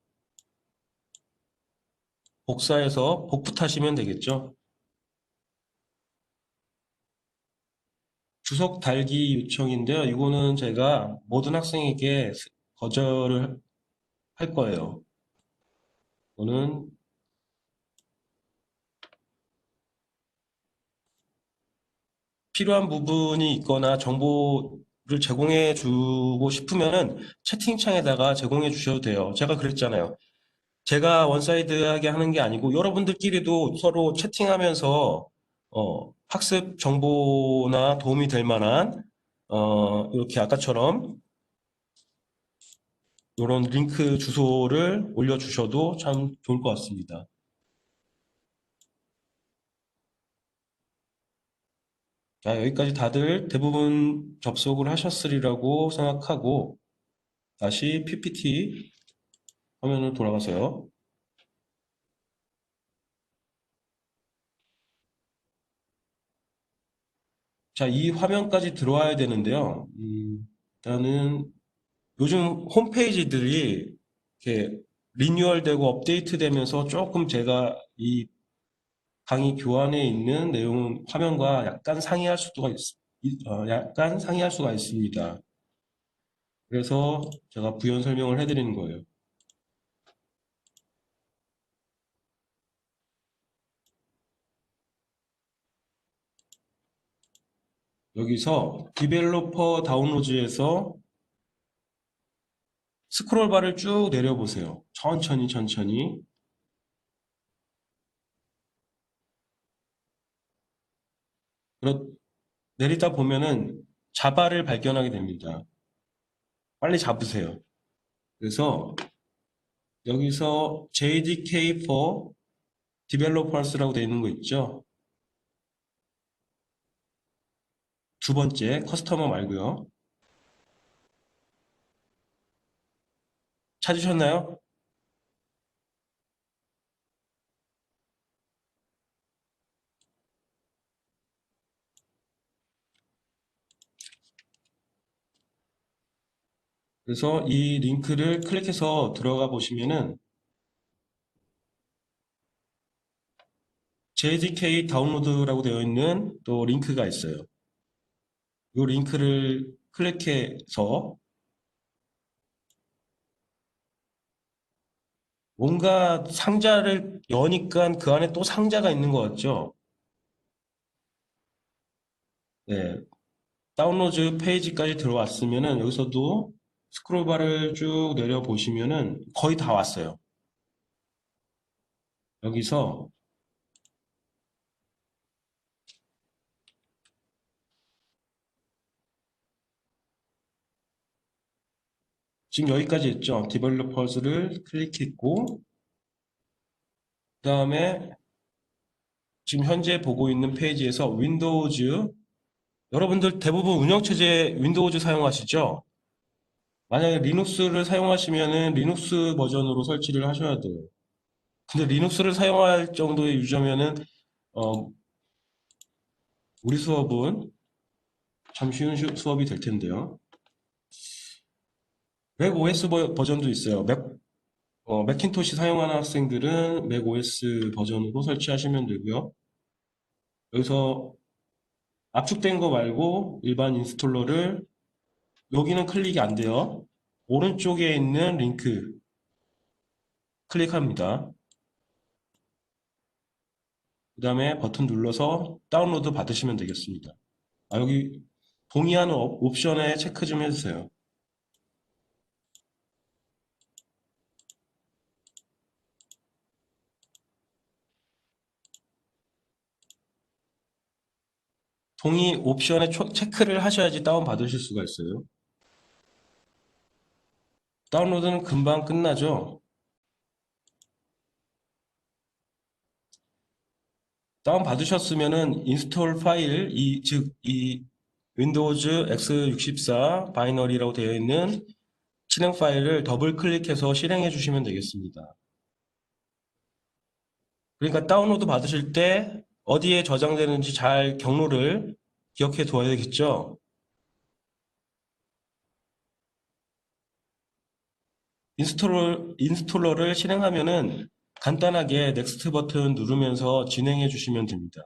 복사해서 복붙하시면 되겠죠. 주석 달기 요청인데요. 이거는 제가 모든 학생에게 거절을 할 거예요. 이거는 필요한 부분이 있거나 정보를 제공해 주고 싶으면은 채팅창에다가 제공해 주셔도 돼요. 제가 그랬잖아요. 제가 원사이드하게 하는 게 아니고 여러분들끼리도 서로 채팅하면서 학습 정보나 도움이 될 만한 이렇게 아까처럼 이런 링크 주소를 올려주셔도 참 좋을 것 같습니다. 자, 여기까지 다들 대부분 접속을 하셨으리라고 생각하고 다시 PPT 화면으로 돌아가세요. 자, 이 화면까지 들어와야 되는데요. 일단은 요즘 홈페이지들이 이렇게 리뉴얼되고 업데이트되면서 조금 제가 이 강의 교환에 있는 내용 화면과 약간 상이할 수가 있습니다. 그래서 제가 부연 설명을 해드리는 거예요. 여기서 디벨로퍼 다운로드에서 스크롤 바를 쭉 내려보세요. 천천히 천천히. 내리다 보면은 자바를 발견하게 됩니다. 빨리 잡으세요. 그래서 여기서 JDK for Developers라고 되어 있는 거 있죠? 두 번째, 커스터머 말고요. 찾으셨나요? 그래서 이 링크를 클릭해서 들어가 보시면은 JDK 다운로드라고 되어 있는 또 링크가 있어요. 이 링크를 클릭해서 뭔가 상자를 여니까 그 안에 또 상자가 있는 것 같죠? 네. 다운로드 페이지까지 들어왔으면은 여기서도 스크롤 바를 쭉 내려 보시면은 거의 다 왔어요. 여기서 지금 여기까지 했죠. 디벨로퍼즈를 클릭했고 그 다음에 지금 현재 보고 있는 페이지에서 윈도우즈 여러분들 대부분 운영체제 윈도우즈 사용하시죠? 만약에 리눅스를 사용하시면은 리눅스 버전으로 설치를 하셔야 돼요. 근데 리눅스를 사용할 정도의 유저면은 어, 우리 수업은 참 쉬운 수업이 될 텐데요. 맥 OS 버전도 있어요. 맥킨토시 사용하는 학생들은 맥 OS 버전으로 설치하시면 되고요. 여기서 압축된 거 말고 일반 인스톨러를 여기는 클릭이 안 돼요. 오른쪽에 있는 링크 클릭합니다. 그 다음에 버튼 눌러서 다운로드 받으시면 되겠습니다. 여기 동의하는 옵션에 체크 좀 해주세요. 동의 옵션에 체크를 하셔야지 다운 받으실 수가 있어요. 다운로드는 금방 끝나죠. 다운 받으셨으면은 인스톨 파일, 즉 이 윈도우즈 x64 바이너리라고 되어 있는 실행 파일을 더블 클릭해서 실행해 주시면 되겠습니다. 그러니까 다운로드 받으실 때 어디에 저장되는지 잘 경로를 기억해 둬야겠죠. 인스톨러를 실행하면은 간단하게 넥스트 버튼 누르면서 진행해 주시면 됩니다.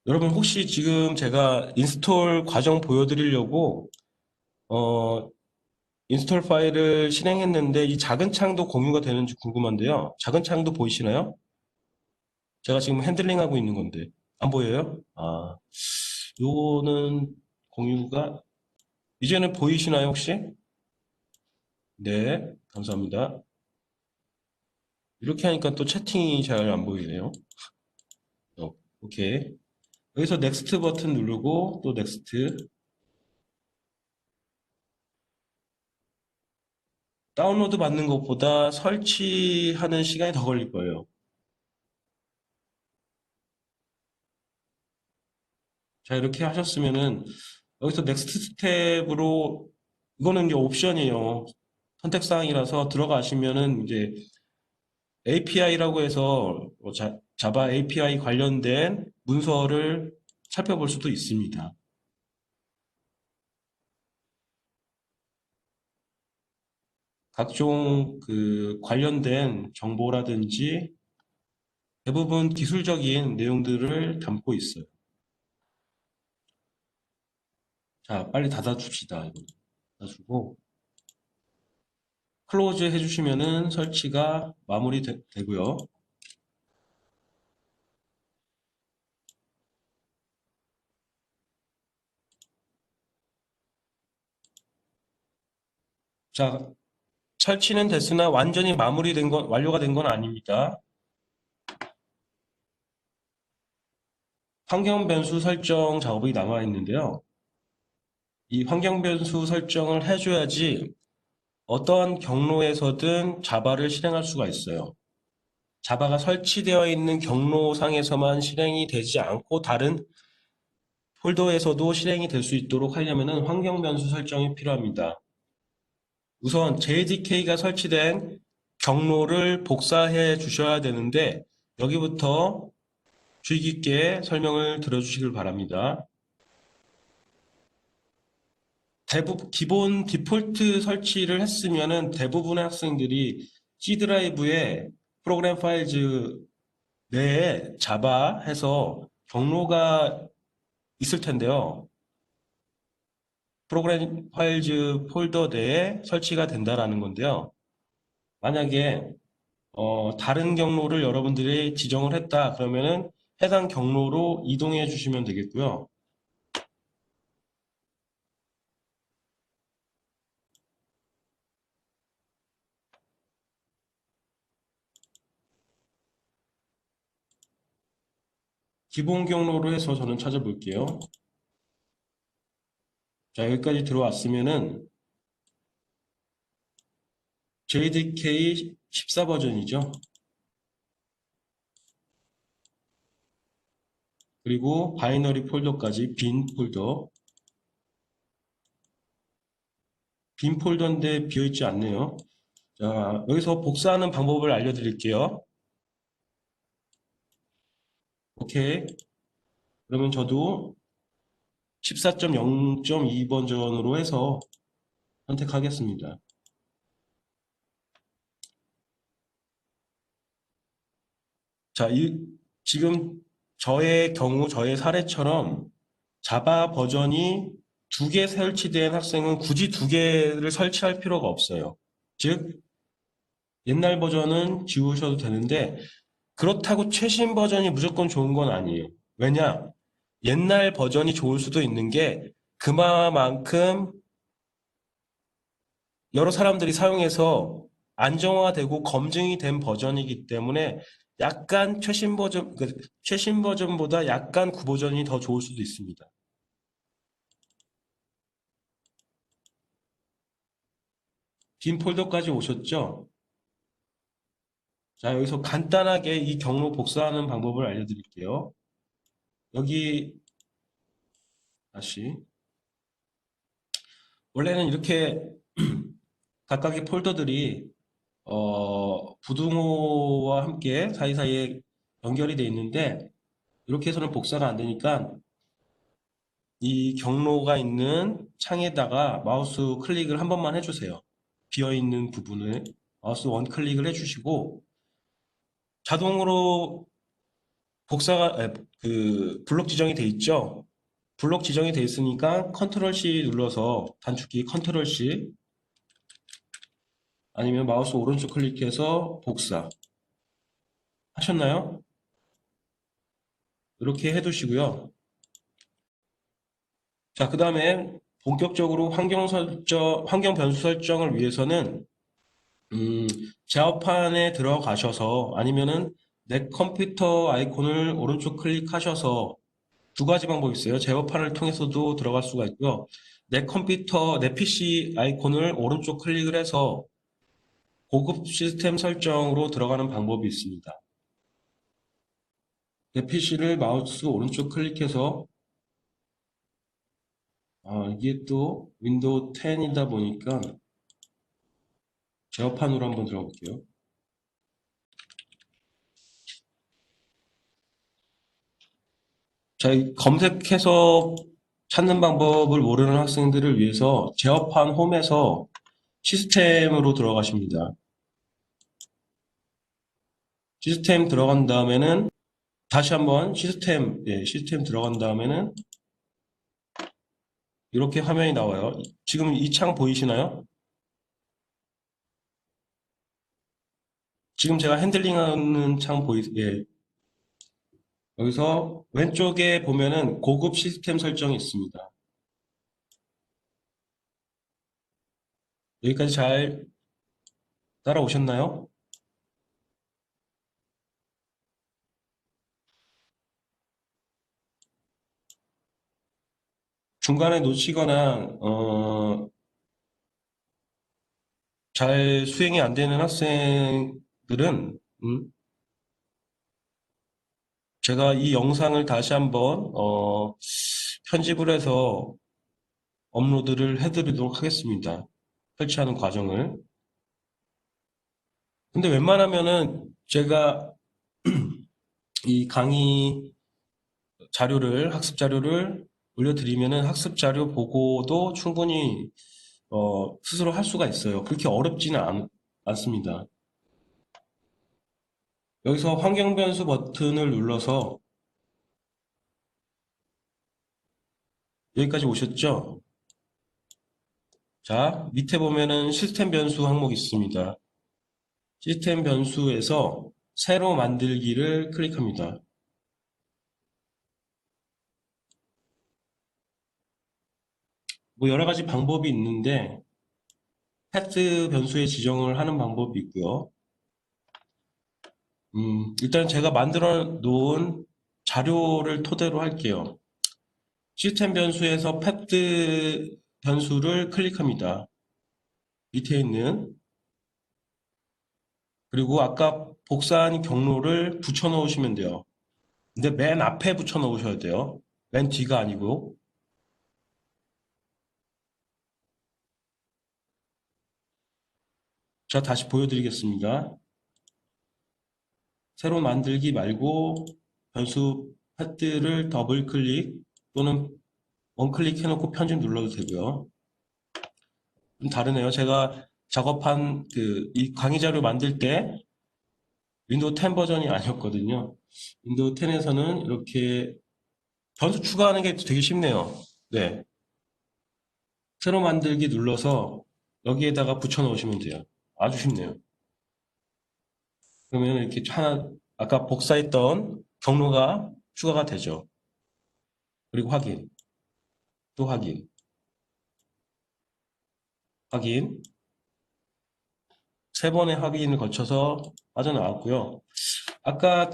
여러분 혹시 지금 제가 인스톨 과정 보여드리려고 인스톨 파일을 실행했는데 이 작은 창도 공유가 되는지 궁금한데요. 작은 창도 보이시나요? 제가 지금 핸들링하고 있는 건데 안 보여요? 요거는 공유가 이제는 보이시나요 혹시? 네, 감사합니다. 이렇게 하니까 또 채팅이 잘 안 보이네요. 오케이. 여기서 넥스트 버튼 누르고 또 넥스트. 다운로드 받는 것보다 설치하는 시간이 더 걸릴 거예요. 자, 이렇게 하셨으면은 여기서 넥스트 스텝으로 이거는 이제 옵션이에요. 선택사항이라서 들어가시면은 이제 API라고 해서 자바 API 관련된 문서를 살펴볼 수도 있습니다. 각종 그 관련된 정보라든지 대부분 기술적인 내용들을 담고 있어요. 자, 빨리 닫아줍시다. 이거 닫아주고 클로즈 해주시면은 설치가 마무리 되고요. 자, 설치는 됐으나 완전히 완료가 된 건 아닙니다. 환경 변수 설정 작업이 남아 있는데요. 이 환경 변수 설정을 해줘야지 어떠한 경로에서든 자바를 실행할 수가 있어요. 자바가 설치되어 있는 경로상에서만 실행이 되지 않고 다른 폴더에서도 실행이 될 수 있도록 하려면 환경 변수 설정이 필요합니다. 우선 JDK가 설치된 경로를 복사해 주셔야 되는데 여기부터 주의 깊게 설명을 들어주시길 바랍니다. 기본 디폴트 설치를 했으면은 대부분의 학생들이 C 드라이브에 프로그램 파일즈 내에 자바 해서 경로가 있을 텐데요. 프로그램 파일즈 폴더 내에 설치가 된다라는 건데요. 만약에 다른 경로를 여러분들이 지정을 했다 그러면은 해당 경로로 이동해 주시면 되겠고요. 기본 경로로 해서 저는 찾아볼게요. 자, 여기까지 들어왔으면은 JDK 14 버전이죠. 그리고 바이너리 폴더까지 빈 폴더. 빈 폴더인데 비어있지 않네요. 자, 여기서 복사하는 방법을 알려드릴게요. 오케이. 그러면 저도 14.0.2 버전으로 해서 선택하겠습니다. 자, 지금 저의 경우, 저의 사례처럼 자바 버전이 2개 설치된 학생은 굳이 2개를 설치할 필요가 없어요. 즉, 옛날 버전은 지우셔도 되는데, 그렇다고 최신 버전이 무조건 좋은 건 아니에요. 왜냐? 옛날 버전이 좋을 수도 있는 게, 그만큼 여러 사람들이 사용해서 안정화되고 검증이 된 버전이기 때문에 약간 최신 버전보다 약간 구버전이 더 좋을 수도 있습니다. 빈 폴더까지 오셨죠? 자, 여기서 간단하게 이 경로 복사하는 방법을 알려드릴게요. 여기 다시 원래는 이렇게 각각의 폴더들이 부등호와 함께 사이사이에 연결이 되어 있는데 이렇게 해서는 복사가 안 되니까 이 경로가 있는 창에다가 마우스 클릭을 한 번만 해주세요. 비어있는 부분을 마우스 원 클릭을 해주시고 자동으로 블록 지정이 돼 있죠. 블록 지정이 돼 있으니까 컨트롤 C 눌러서 단축키 컨트롤 C 아니면 마우스 오른쪽 클릭해서 복사 하셨나요? 이렇게 해두시고요. 자, 그 다음에 본격적으로 환경 변수 설정을 위해서는 제어판에 들어가셔서 아니면은 내 컴퓨터 아이콘을 오른쪽 클릭하셔서 두 가지 방법이 있어요. 제어판을 통해서도 들어갈 수가 있고요. 내 PC 아이콘을 오른쪽 클릭을 해서 고급 시스템 설정으로 들어가는 방법이 있습니다. 내 PC를 마우스 오른쪽 클릭해서 이게 또 윈도우 10이다 보니까 제어판으로 한번 들어가 볼게요. 자, 검색해서 찾는 방법을 모르는 학생들을 위해서 제어판 홈에서 시스템으로 들어가십니다. 시스템 들어간 다음에는 다시 한번 시스템 들어간 다음에는 이렇게 화면이 나와요. 지금 이 창 보이시나요? 지금 제가 핸들링하는 창 예. 여기서 왼쪽에 보면은 고급 시스템 설정이 있습니다. 여기까지 잘 따라오셨나요? 중간에 놓치거나 잘 수행이 안 되는 학생들은 제가 이 영상을 다시 한번 편집을 해서 업로드를 해드리도록 하겠습니다. 설치하는 과정을. 근데 웬만하면은 제가 이 강의 자료를, 학습 자료를 올려드리면은 학습 자료 보고도 충분히 스스로 할 수가 있어요. 그렇게 어렵지는 않습니다. 여기서 환경 변수 버튼을 눌러서 여기까지 오셨죠? 자, 밑에 보면은 시스템 변수 항목이 있습니다. 시스템 변수에서 새로 만들기를 클릭합니다. 뭐 여러 가지 방법이 있는데 패스 변수에 지정을 하는 방법이 있고요. 일단 제가 만들어 놓은 자료를 토대로 할게요. 시스템 변수에서 패스 변수를 클릭합니다. 밑에 있는 그리고 아까 복사한 경로를 붙여 넣으시면 돼요. 근데 맨 앞에 붙여 넣으셔야 돼요. 맨 뒤가 아니고. 자, 다시 보여드리겠습니다. 새로 만들기 말고 변수 패드를 더블 클릭 또는 원클릭 해놓고 편집 눌러도 되고요. 좀 다르네요. 제가 작업한 이 강의 자료 만들 때 윈도우 10 버전이 아니었거든요. 윈도우 10에서는 이렇게 변수 추가하는 게 되게 쉽네요. 네. 새로 만들기 눌러서 여기에다가 붙여 넣으시면 돼요. 아주 쉽네요. 그러면 이렇게 하나, 아까 복사했던 경로가 추가가 되죠. 그리고 확인, 또 확인, 확인. 세 번의 확인을 거쳐서 빠져나왔고요. 아까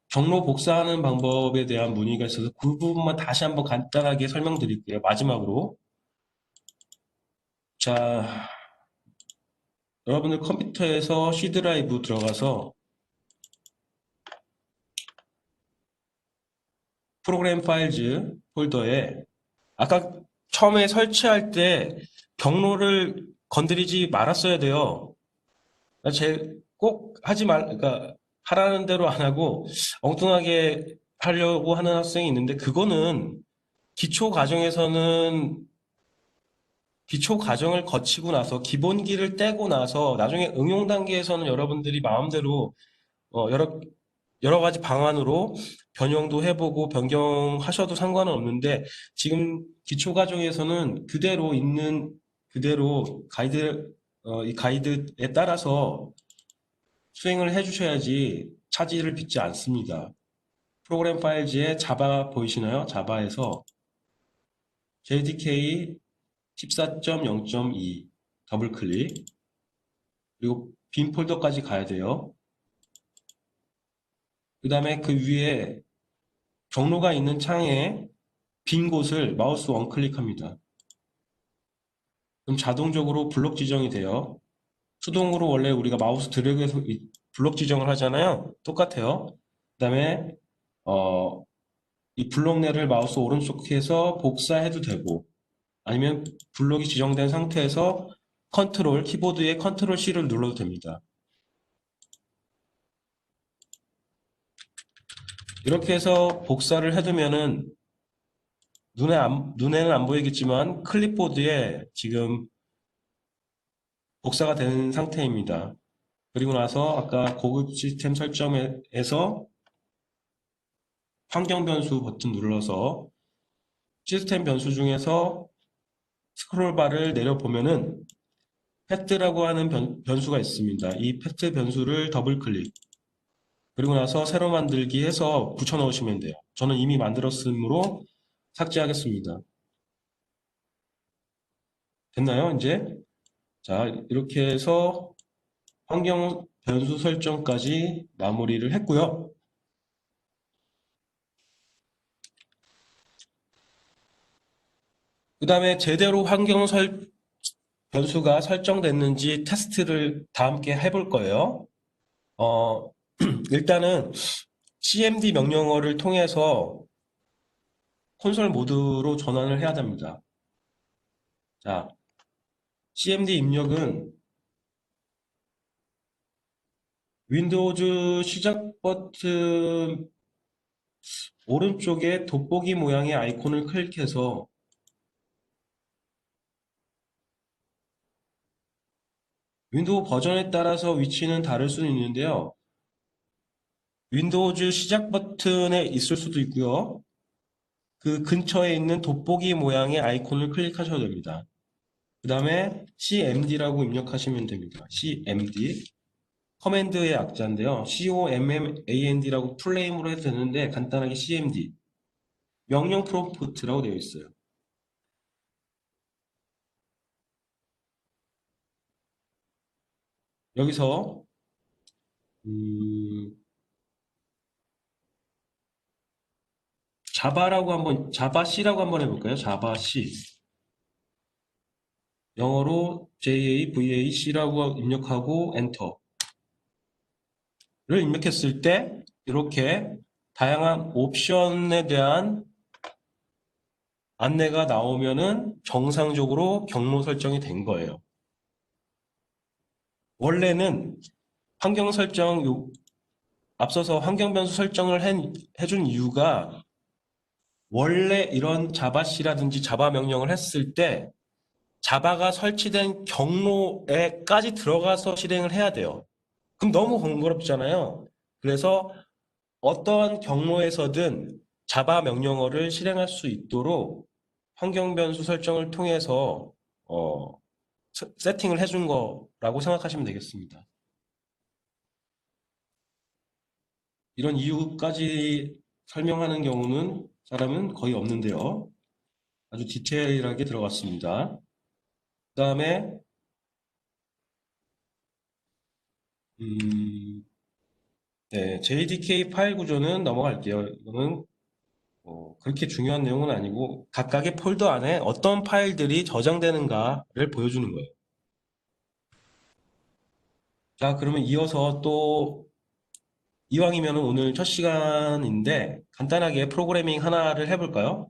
경로 복사하는 방법에 대한 문의가 있어서 그 부분만 다시 한번 간단하게 설명드릴게요. 마지막으로. 자, 여러분들 컴퓨터에서 C 드라이브 들어가서 프로그램 파일즈 폴더에 아까 처음에 설치할 때 경로를 건드리지 말았어야 돼요. 꼭 하지 그러니까 하라는 대로 안 하고 엉뚱하게 하려고 하는 학생이 있는데 그거는 기초 과정에서는 기초 과정을 거치고 나서 기본기를 떼고 나서 나중에 응용 단계에서는 여러분들이 마음대로 여러 가지 방안으로 변형도 해보고 변경하셔도 상관은 없는데 지금 기초 과정에서는 그대로 이 가이드에 따라서 수행을 해주셔야지 차질을 빚지 않습니다. 프로그램 파일즈에 자바 보이시나요? 자바에서 JDK 14.0.2 더블 클릭 그리고 빈 폴더까지 가야 돼요. 그 다음에 그 위에 경로가 있는 창에 빈 곳을 마우스 원클릭합니다. 그럼 자동적으로 블록 지정이 돼요. 수동으로 원래 우리가 마우스 드래그해서 블록 지정을 하잖아요. 똑같아요. 그 다음에 이 블록 내를 마우스 오른쪽에서 복사해도 되고 아니면 블록이 지정된 상태에서 키보드의 컨트롤 C를 눌러도 됩니다. 이렇게 해서 복사를 해두면은 눈에는 안 보이겠지만 클립보드에 지금 복사가 된 상태입니다. 그리고 나서 아까 고급 시스템 설정에서 환경 변수 버튼 눌러서 시스템 변수 중에서 스크롤 바를 내려보면은 패트라고 하는 변수가 있습니다. 이 패트 변수를 더블 클릭. 그리고 나서 새로 만들기 해서 붙여 넣으시면 돼요. 저는 이미 만들었으므로 삭제하겠습니다. 됐나요, 이제? 자, 이렇게 해서 환경 변수 설정까지 마무리를 했고요. 그 다음에 제대로 변수가 설정됐는지 테스트를 다 함께 해볼 거예요. 어, 일단은 cmd 명령어를 통해서 콘솔 모드로 전환을 해야 됩니다. 자, cmd 입력은 윈도우즈 시작 버튼 오른쪽에 돋보기 모양의 아이콘을 클릭해서 윈도우 버전에 따라서 위치는 다를 수는 있는데요. 윈도우즈 시작 버튼에 있을 수도 있고요. 그 근처에 있는 돋보기 모양의 아이콘을 클릭하셔도 됩니다. 그 다음에 cmd라고 입력하시면 됩니다. cmd 커맨드의 약자인데요. command라고 풀네임으로 해도 되는데 간단하게 cmd 명령 프롬프트라고 되어 있어요. 여기서 자바C라고 한번 해볼까요? 자바C 영어로 JAVAC라고 입력하고 엔터를 입력했을 때 이렇게 다양한 옵션에 대한 안내가 나오면은 정상적으로 경로 설정이 된 거예요. 원래는 환경 설정, 앞서서 환경 변수 설정을 해준 이유가 원래 이런 자바C라든지 자바 명령을 했을 때 자바가 설치된 경로에까지 들어가서 실행을 해야 돼요. 그럼 너무 번거롭잖아요. 그래서 어떠한 경로에서든 자바 명령어를 실행할 수 있도록 환경 변수 설정을 통해서 세팅을 해준 거라고 생각하시면 되겠습니다. 이런 이유까지 설명하는 경우는 사람은 거의 없는데요. 아주 디테일하게 들어갔습니다. 그 다음에 네, JDK 파일 구조는 넘어갈게요. 이거는 그렇게 중요한 내용은 아니고 각각의 폴더 안에 어떤 파일들이 저장되는가를 보여주는 거예요. 자, 그러면 이어서 또 이왕이면 오늘 첫 시간인데 간단하게 프로그래밍 하나를 해볼까요?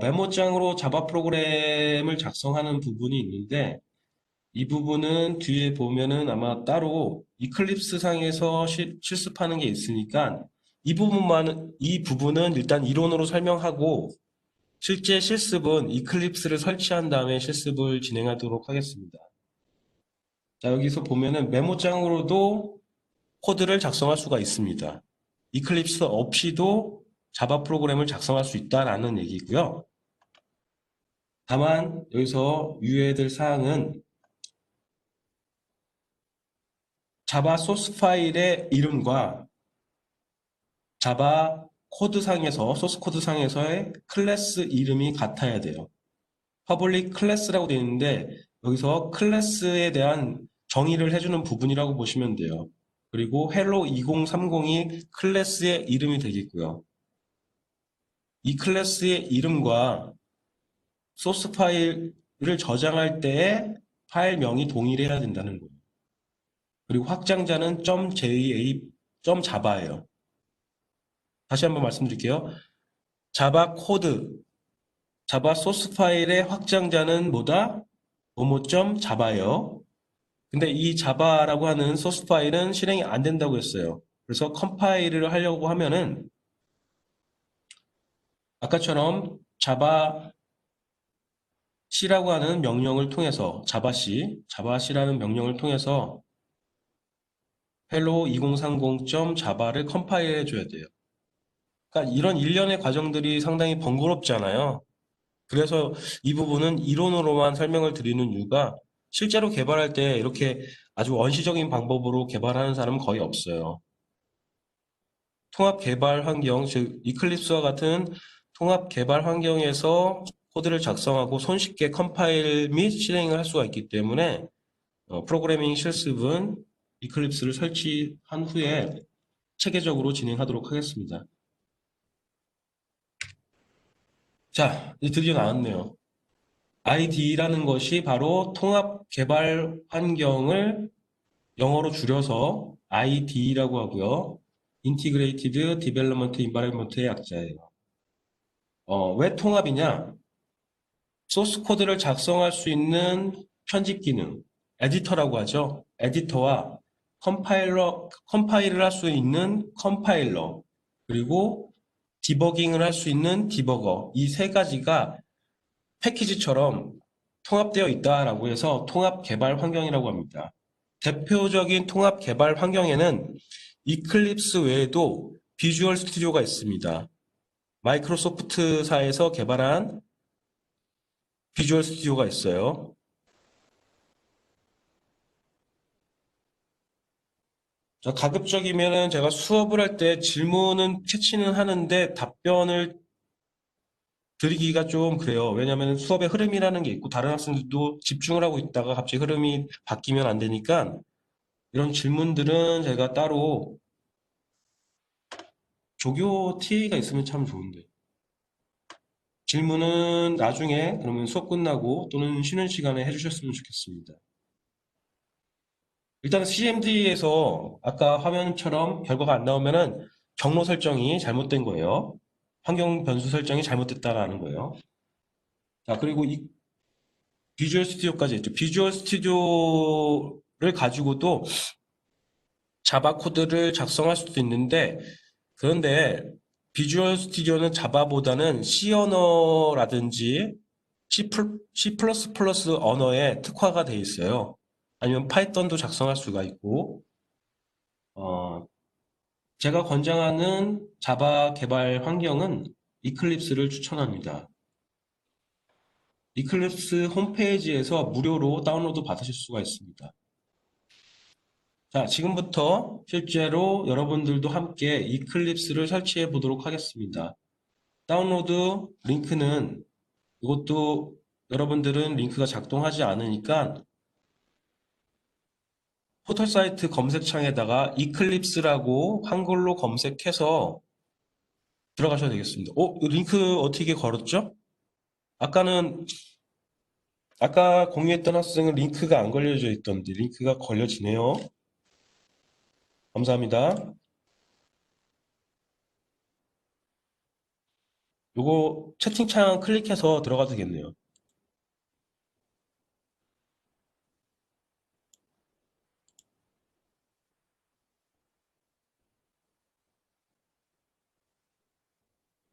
메모장으로 자바 프로그램을 작성하는 부분이 있는데 이 부분은 뒤에 보면은 아마 따로 이클립스 상에서 실습하는 게 있으니까 이 부분은 일단 이론으로 설명하고 실제 실습은 이클립스를 설치한 다음에 실습을 진행하도록 하겠습니다. 자, 여기서 보면은 메모장으로도 코드를 작성할 수가 있습니다. 이클립스 없이도 자바 프로그램을 작성할 수 있다라는 얘기고요. 다만 여기서 유의해야 될 사항은 자바 소스 파일의 이름과 자바 코드상에서 소스 코드상에서의 클래스 이름이 같아야 돼요. 퍼블릭 클래스라고 되어 있는데 여기서 클래스에 대한 정의를 해주는 부분이라고 보시면 돼요. 그리고 헬로 2030이 클래스의 이름이 되겠고요. 이 클래스의 이름과 소스 파일을 저장할 때의 파일명이 동일해야 된다는 거예요. 그리고 확장자는 .ja, .java예요. 다시 한번 말씀드릴게요. 자바 코드, 자바 소스 파일의 확장자는 뭐다? 뭐뭐.java예요. 근데 이 자바라고 하는 소스 파일은 실행이 안 된다고 했어요. 그래서 컴파일을 하려고 하면은 아까처럼 자바 C라고 하는 명령을 통해서 자바C라는 명령을 통해서 hello 2030.java를 컴파일해 줘야 돼요. 그러니까 이런 일련의 과정들이 상당히 번거롭잖아요. 그래서 이 부분은 이론으로만 설명을 드리는 이유가 실제로 개발할 때 이렇게 아주 원시적인 방법으로 개발하는 사람은 거의 없어요. 통합 개발 환경, 즉 이클립스와 같은 통합 개발 환경에서 코드를 작성하고 손쉽게 컴파일 및 실행을 할 수가 있기 때문에 프로그래밍 실습은 이클립스를 설치한 후에 체계적으로 진행하도록 하겠습니다. 자, 이제 드디어 나왔네요. IDE라는 것이 바로 통합 개발 환경을 영어로 줄여서 IDE라고 하고요. Integrated Development Environment의 약자예요. 왜 통합이냐? 소스 코드를 작성할 수 있는 편집 기능, 에디터라고 하죠. 에디터와 컴파일을 할 수 있는 컴파일러, 그리고 디버깅을 할 수 있는 디버거, 이 세 가지가 패키지처럼 통합되어 있다라고 해서 통합 개발 환경이라고 합니다. 대표적인 통합 개발 환경에는 이클립스 외에도 비주얼 스튜디오가 있습니다. 마이크로소프트사에서 개발한 비주얼 스튜디오가 있어요. 자, 가급적이면은 제가 수업을 할 때 질문은 캐치는 하는데 답변을 드리기가 좀 그래요. 왜냐하면 수업의 흐름이라는 게 있고 다른 학생들도 집중을 하고 있다가 갑자기 흐름이 바뀌면 안 되니까 이런 질문들은 제가 따로 조교 TA가 있으면 참 좋은데. 질문은 나중에 그러면 수업 끝나고 또는 쉬는 시간에 해주셨으면 좋겠습니다. 일단 CMD에서 아까 화면처럼 결과가 안 나오면은 경로 설정이 잘못된 거예요. 환경 변수 설정이 잘못됐다라는 거예요. 자, 그리고 이 비주얼 스튜디오까지 했죠. 비주얼 스튜디오를 가지고도 자바 코드를 작성할 수도 있는데, 그런데 비주얼 스튜디오는 자바보다는 C 언어라든지 C++ 언어에 특화가 돼 있어요. 아니면 파이썬도 작성할 수가 있고, 어, 제가 권장하는 자바 개발 환경은 이클립스를 추천합니다. 이클립스 홈페이지에서 무료로 다운로드 받으실 수가 있습니다. 자, 지금부터 실제로 여러분들도 함께 이클립스를 설치해 보도록 하겠습니다. 다운로드 링크는 이것도 여러분들은 링크가 작동하지 않으니까 포털 사이트 검색창에다가 이클립스라고 한글로 검색해서 들어가셔야 되겠습니다. 링크 어떻게 걸었죠? 아까는 아까 공유했던 학생은 링크가 안 걸려져 있던데 링크가 걸려지네요. 감사합니다. 요거 채팅창 클릭해서 들어가도 되겠네요.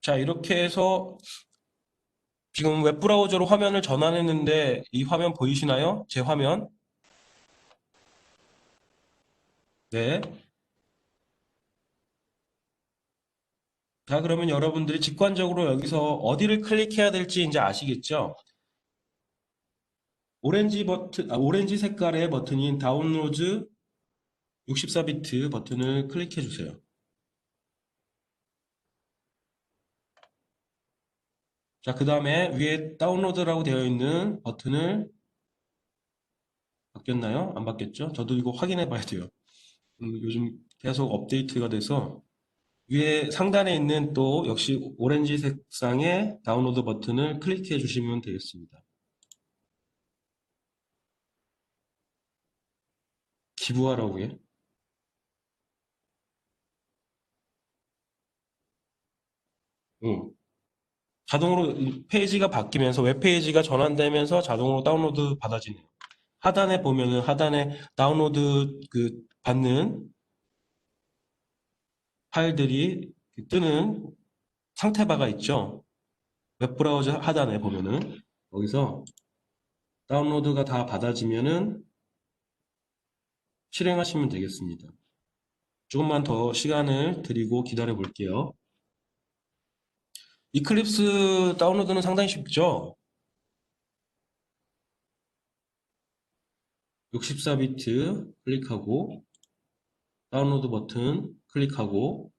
자, 이렇게 해서 지금 웹브라우저로 화면을 전환했는데 이 화면 보이시나요? 제 화면. 네. 자, 그러면 여러분들이 직관적으로 여기서 어디를 클릭해야 될지 이제 아시겠죠? 오렌지 색깔의 버튼인 다운로드 64비트 버튼을 클릭해 주세요. 자, 그 다음에 위에 다운로드라고 되어 있는 버튼을 바뀌었나요? 안 바뀌었죠? 저도 이거 확인해 봐야 돼요. 요즘 계속 업데이트가 돼서 위에 상단에 있는 또 역시 오렌지 색상의 다운로드 버튼을 클릭해 주시면 되겠습니다. 기부하라고요? 응. 자동으로 이 페이지가 바뀌면서 웹페이지가 전환되면서 자동으로 다운로드 받아지네요. 하단에 보면은 하단에 다운로드 받는 파일들이 뜨는 상태바가 있죠. 웹브라우저 하단에 보면은 거기서 다운로드가 다 받아지면은 실행하시면 되겠습니다. 조금만 더 시간을 드리고 기다려 볼게요. 이클립스 다운로드는 상당히 쉽죠? 64비트 클릭하고 다운로드 버튼 클릭하고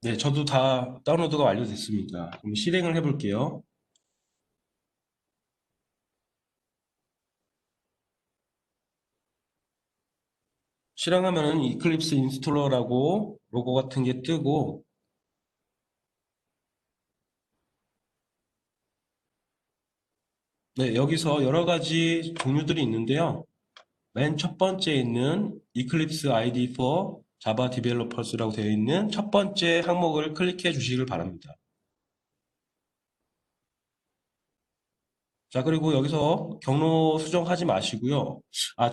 네, 저도 다 다운로드가 완료됐습니다. 그럼 실행을 해볼게요. 실행하면은 이클립스 인스톨러라고 로고 같은 게 뜨고 네, 여기서 여러 가지 종류들이 있는데요. 맨 첫 번째 있는 Eclipse IDE for Java Developers라고 되어 있는 첫 번째 항목을 클릭해 주시길 바랍니다. 자, 그리고 여기서 경로 수정하지 마시고요.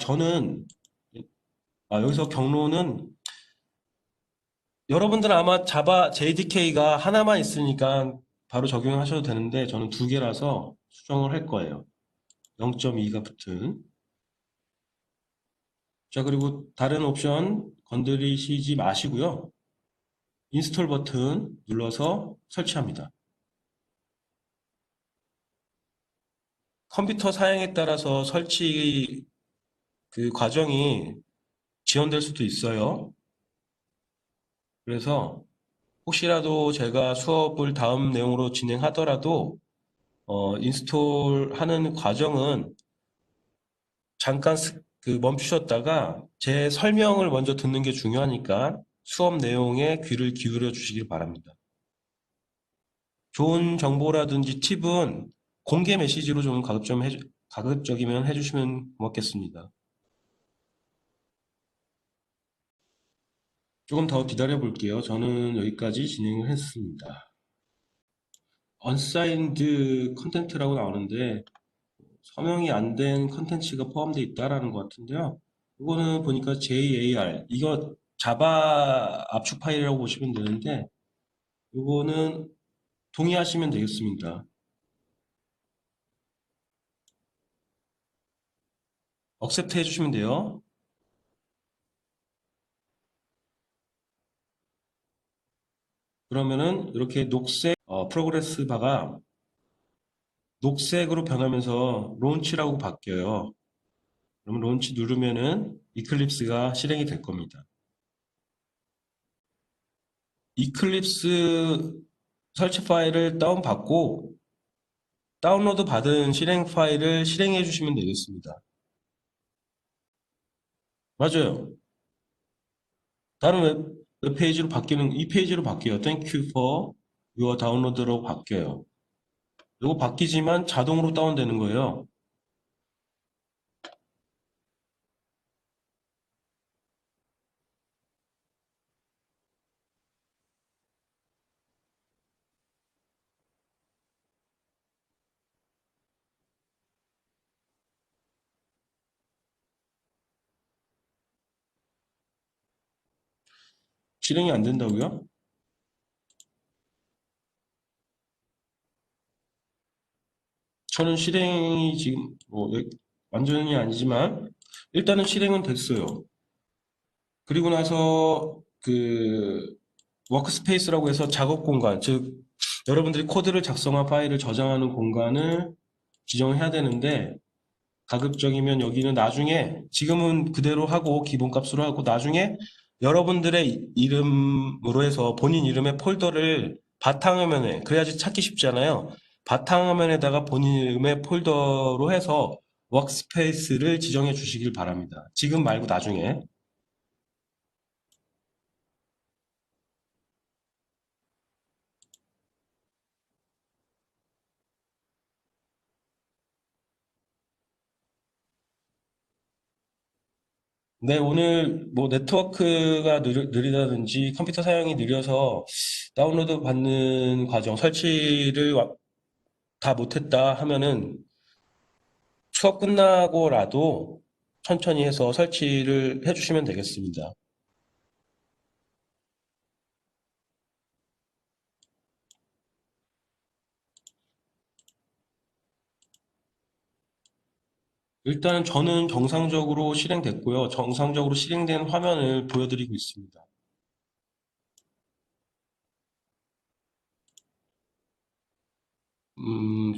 저는 여기서 경로는 여러분들은 아마 자바 JDK가 하나만 있으니까 바로 적용하셔도 되는데 저는 두 개라서 수정을 할 거예요. 0.2가 붙은. 자, 그리고 다른 옵션 건드리시지 마시고요. 인스톨 버튼 눌러서 설치합니다. 컴퓨터 사양에 따라서 설치 그 과정이 지연될 수도 있어요. 그래서 혹시라도 제가 수업을 다음 내용으로 진행하더라도 인스톨 하는 과정은 잠깐 멈추셨다가 제 설명을 먼저 듣는 게 중요하니까 수업 내용에 귀를 기울여 주시길 바랍니다. 좋은 정보라든지 팁은 공개 메시지로 좀 가급적이면 해주시면 고맙겠습니다. 조금 더 기다려 볼게요. 저는 여기까지 진행을 했습니다. unsigned 컨텐츠라고 나오는데 서명이 안 된 컨텐츠가 포함되어 있다라는 것 같은데요. 이거는 보니까 JAR, 이거 자바 압축 파일이라고 보시면 되는데 이거는 동의하시면 되겠습니다. accept 해주시면 돼요. 그러면은 이렇게 녹색 프로그레스 바가 녹색으로 변하면서 론치라고 바뀌어요. 그러면 론치 누르면은 이클립스가 실행이 될 겁니다. 이클립스 설치 파일을 다운받고 다운로드 받은 실행 파일을 실행해 주시면 되겠습니다. 맞아요. 다른 웹페이지로 바뀌는 이 페이지로 바뀌어요. Thank you for your download라고 바뀌어요. 이거 바뀌지만 자동으로 다운되는 거예요. 실행이 안 된다고요? 저는 실행이 지금 완전히 아니지만 일단은 실행은 됐어요. 그리고 나서 워크스페이스라고 해서 작업 공간, 즉 여러분들이 코드를 작성한 파일을 저장하는 공간을 지정해야 되는데 가급적이면 여기는 나중에 지금은 그대로 하고 기본값으로 하고 나중에 여러분들의 이름으로 해서 본인 이름의 폴더를 바탕화면에 그래야지 찾기 쉽잖아요. 바탕화면에다가 본인 이름의 폴더로 해서 워크스페이스를 지정해 주시길 바랍니다. 지금 말고 나중에. 네, 오늘 뭐 네트워크가 느리다든지 컴퓨터 사용이 느려서 다운로드 받는 과정, 설치를 다 못했다 하면은 수업 끝나고라도 천천히 해서 설치를 해주시면 되겠습니다. 일단 저는 정상적으로 실행됐고요. 정상적으로 실행된 화면을 보여드리고 있습니다.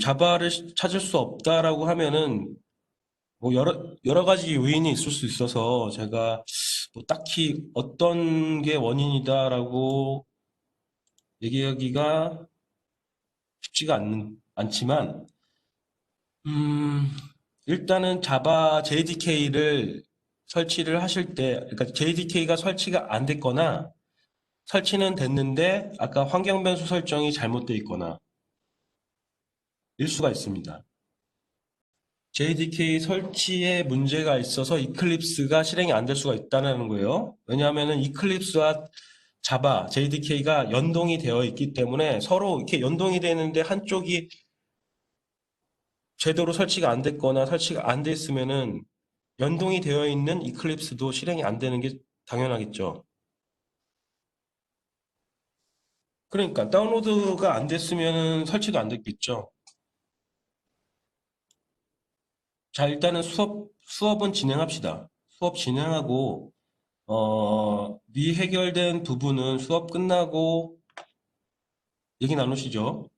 자바를 찾을 수 없다라고 하면은 뭐 여러 가지 요인이 있을 수 있어서 제가 뭐 딱히 어떤 게 원인이다라고 얘기하기가 쉽지가 않지만, 음, 일단은 자바 JDK를 설치를 하실 때, 그러니까 JDK가 설치가 안 됐거나 설치는 됐는데 아까 환경 변수 설정이 잘못되어 있거나 일 수가 있습니다. JDK 설치에 문제가 있어서 이클립스가 실행이 안 될 수가 있다는 거예요. 왜냐하면 이클립스와 자바, JDK가 연동이 되어 있기 때문에 서로 이렇게 연동이 되는데 한쪽이 제대로 설치가 안 됐거나 설치가 안 됐으면은 연동이 되어 있는 이클립스도 실행이 안 되는 게 당연하겠죠. 그러니까 다운로드가 안 됐으면은 설치도 안 됐겠죠. 자, 일단은 수업은 진행합시다. 수업 진행하고 미해결된 부분은 수업 끝나고 얘기 나누시죠.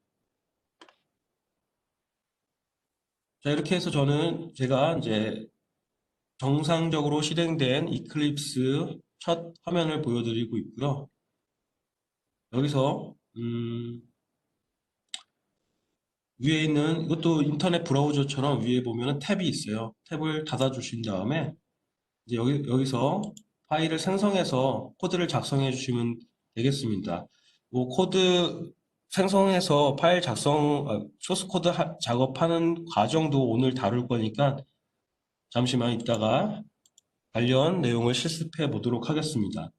자, 이렇게 해서 제가 이제 정상적으로 실행된 이클립스 첫 화면을 보여드리고 있고요. 여기서 위에 있는 이것도 인터넷 브라우저처럼 위에 보면은 탭이 있어요. 탭을 닫아 주신 다음에 이제 여기서 파일을 생성해서 코드를 작성해 주시면 되겠습니다. 뭐 코드 생성해서 파일 소스 코드 작업하는 과정도 오늘 다룰 거니까 잠시만 있다가 관련 내용을 실습해 보도록 하겠습니다.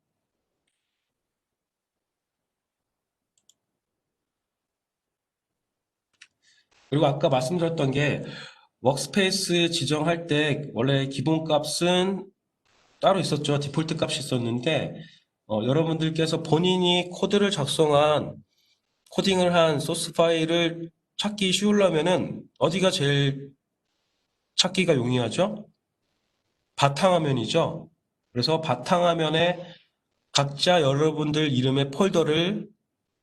그리고 아까 말씀드렸던 게 워크스페이스 지정할 때 원래 기본값은 따로 있었죠. 디폴트 값이 있었는데 여러분들께서 본인이 코딩을 한 소스 파일을 찾기 쉬우려면은 어디가 제일 찾기가 용이하죠? 바탕화면이죠. 그래서 바탕화면에 각자 여러분들 이름의 폴더를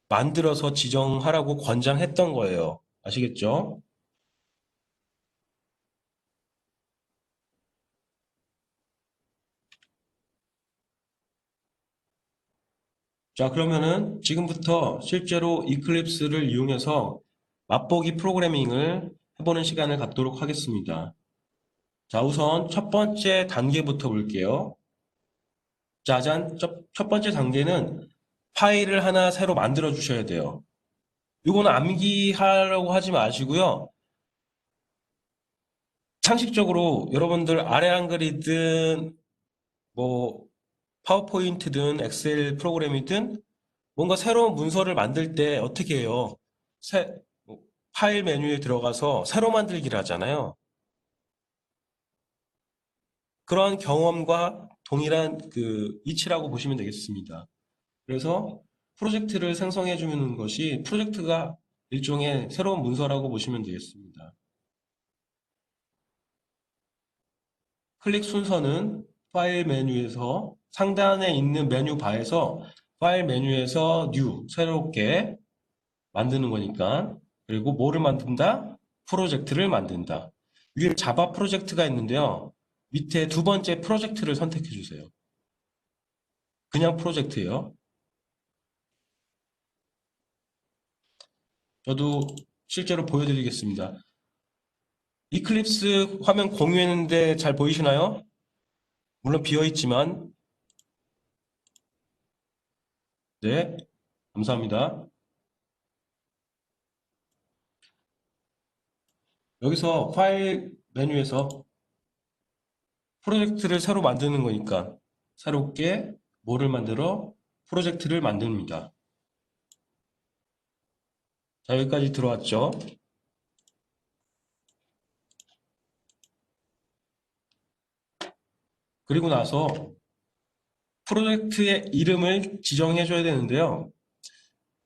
만들어서 지정하라고 권장했던 거예요. 아시겠죠? 자, 그러면은 지금부터 실제로 이클립스를 이용해서 맛보기 프로그래밍을 해보는 시간을 갖도록 하겠습니다. 자, 우선 첫 번째 단계부터 볼게요. 짜잔, 첫 번째 단계는 파일을 하나 새로 만들어 주셔야 돼요. 이거는 암기하려고 하지 마시고요. 상식적으로 여러분들 아래 한글이든 뭐 파워포인트든 엑셀 프로그램이든 뭔가 새로운 문서를 만들 때 어떻게 해요? 뭐 파일 메뉴에 들어가서 새로 만들기를 하잖아요. 그러한 경험과 동일한 그 이치라고 보시면 되겠습니다. 그래서 프로젝트를 생성해 주는 것이 프로젝트가 일종의 새로운 문서라고 보시면 되겠습니다. 클릭 순서는 파일 메뉴에서 상단에 있는 메뉴 바에서 파일 메뉴에서 new, 새롭게 만드는 거니까. 그리고 뭐를 만든다? 프로젝트를 만든다. 위에 자바 프로젝트가 있는데요. 밑에 두 번째 프로젝트를 선택해 주세요. 그냥 프로젝트예요. 저도 실제로 보여드리겠습니다. 이클립스 화면 공유했는데 잘 보이시나요? 물론 비어있지만. 네, 감사합니다. 여기서 파일 메뉴에서 프로젝트를 새로 만드는 거니까 새롭게 뭐를 만들어? 프로젝트를 만듭니다. 자, 여기까지 들어왔죠? 그리고 나서 프로젝트의 이름을 지정해 줘야 되는데요.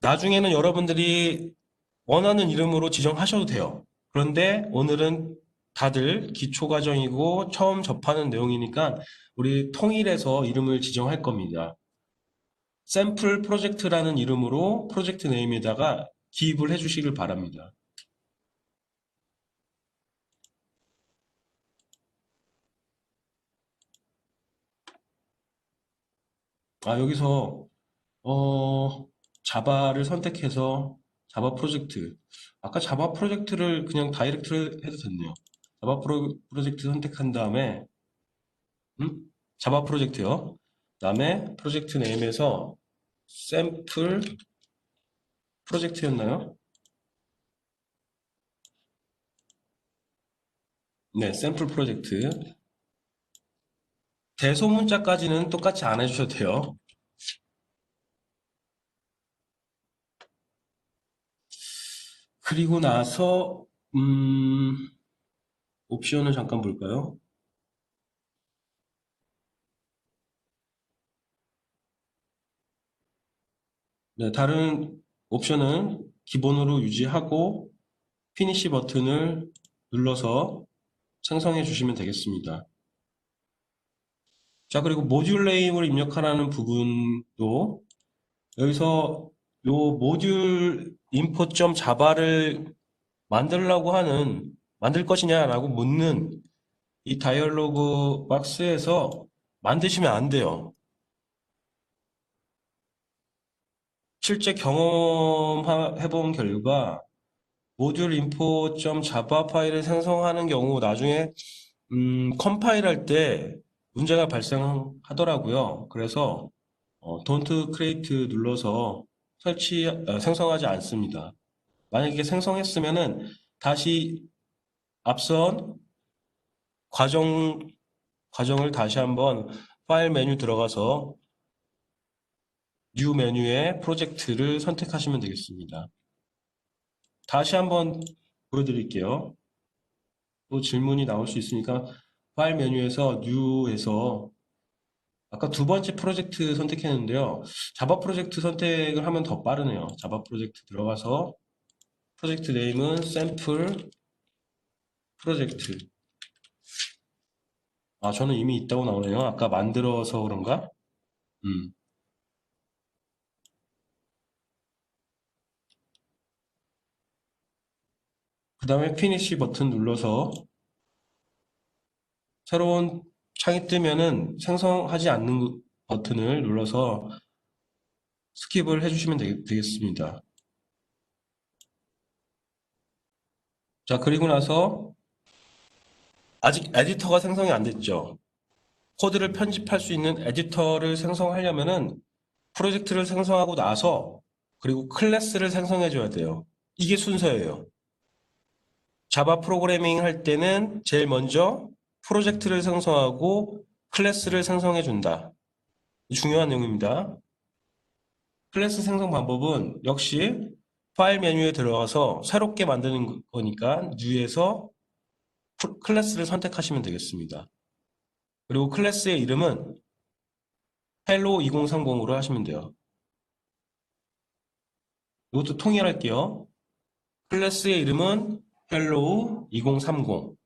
나중에는 여러분들이 원하는 이름으로 지정하셔도 돼요. 그런데 오늘은 다들 기초 과정이고 처음 접하는 내용이니까 우리 통일해서 이름을 지정할 겁니다. 샘플 프로젝트라는 이름으로 프로젝트 네임에다가 기입을 해주시길 바랍니다. 여기서 자바를 선택해서 자바 프로젝트. 아까 자바 프로젝트를 그냥 다이렉트로 해도 됐네요. 자바 프로젝트 선택한 다음에 자바 프로젝트요. 그다음에 프로젝트 네임에서 샘플 프로젝트였나요? 네, 샘플 프로젝트. 대소문자까지는 똑같이 안 해주셔도 돼요. 그리고 나서 옵션을 잠깐 볼까요? 네, 다른 옵션은 기본으로 유지하고 피니시 버튼을 눌러서 생성해 주시면 되겠습니다. 자, 그리고 모듈 네임을 입력하라는 부분도 여기서 요 모듈 info.java를 만들 것이냐라고 묻는 이 다이얼로그 박스에서 만드시면 안 돼요. 실제 경험해 본 결과 모듈 info.java 파일을 생성하는 경우 나중에 컴파일할 때 문제가 발생하더라고요. 그래서 Don't Create 눌러서 생성하지 않습니다. 만약에 생성했으면은 다시 앞선 과정, 과정을 다시 한번 파일 메뉴 들어가서 뉴 메뉴에 프로젝트를 선택하시면 되겠습니다. 다시 한번 보여드릴게요. 또 질문이 나올 수 있으니까 파일 메뉴에서 뉴에서 아까 두 번째 프로젝트 선택했는데요. 자바 프로젝트 선택을 하면 더 빠르네요. 자바 프로젝트 들어가서 프로젝트 네임은 샘플 프로젝트. 저는 이미 있다고 나오네요. 아까 만들어서 그런가? 음. 그 다음에 피니시 버튼 눌러서 새로운 창이 뜨면은 생성하지 않는 버튼을 눌러서 스킵을 해주시면 되겠습니다. 자, 그리고 나서 아직 에디터가 생성이 안 됐죠. 코드를 편집할 수 있는 에디터를 생성하려면은 프로젝트를 생성하고 나서 그리고 클래스를 생성해 줘야 돼요. 이게 순서예요. 자바 프로그래밍 할 때는 제일 먼저 프로젝트를 생성하고 클래스를 생성해 준다. 중요한 내용입니다. 클래스 생성 방법은 역시 파일 메뉴에 들어가서 새롭게 만드는 거니까 New에서 클래스를 선택하시면 되겠습니다. 그리고 클래스의 이름은 Hello 2030으로 하시면 돼요. 이것도 통일할게요. 클래스의 이름은 Hello 2030.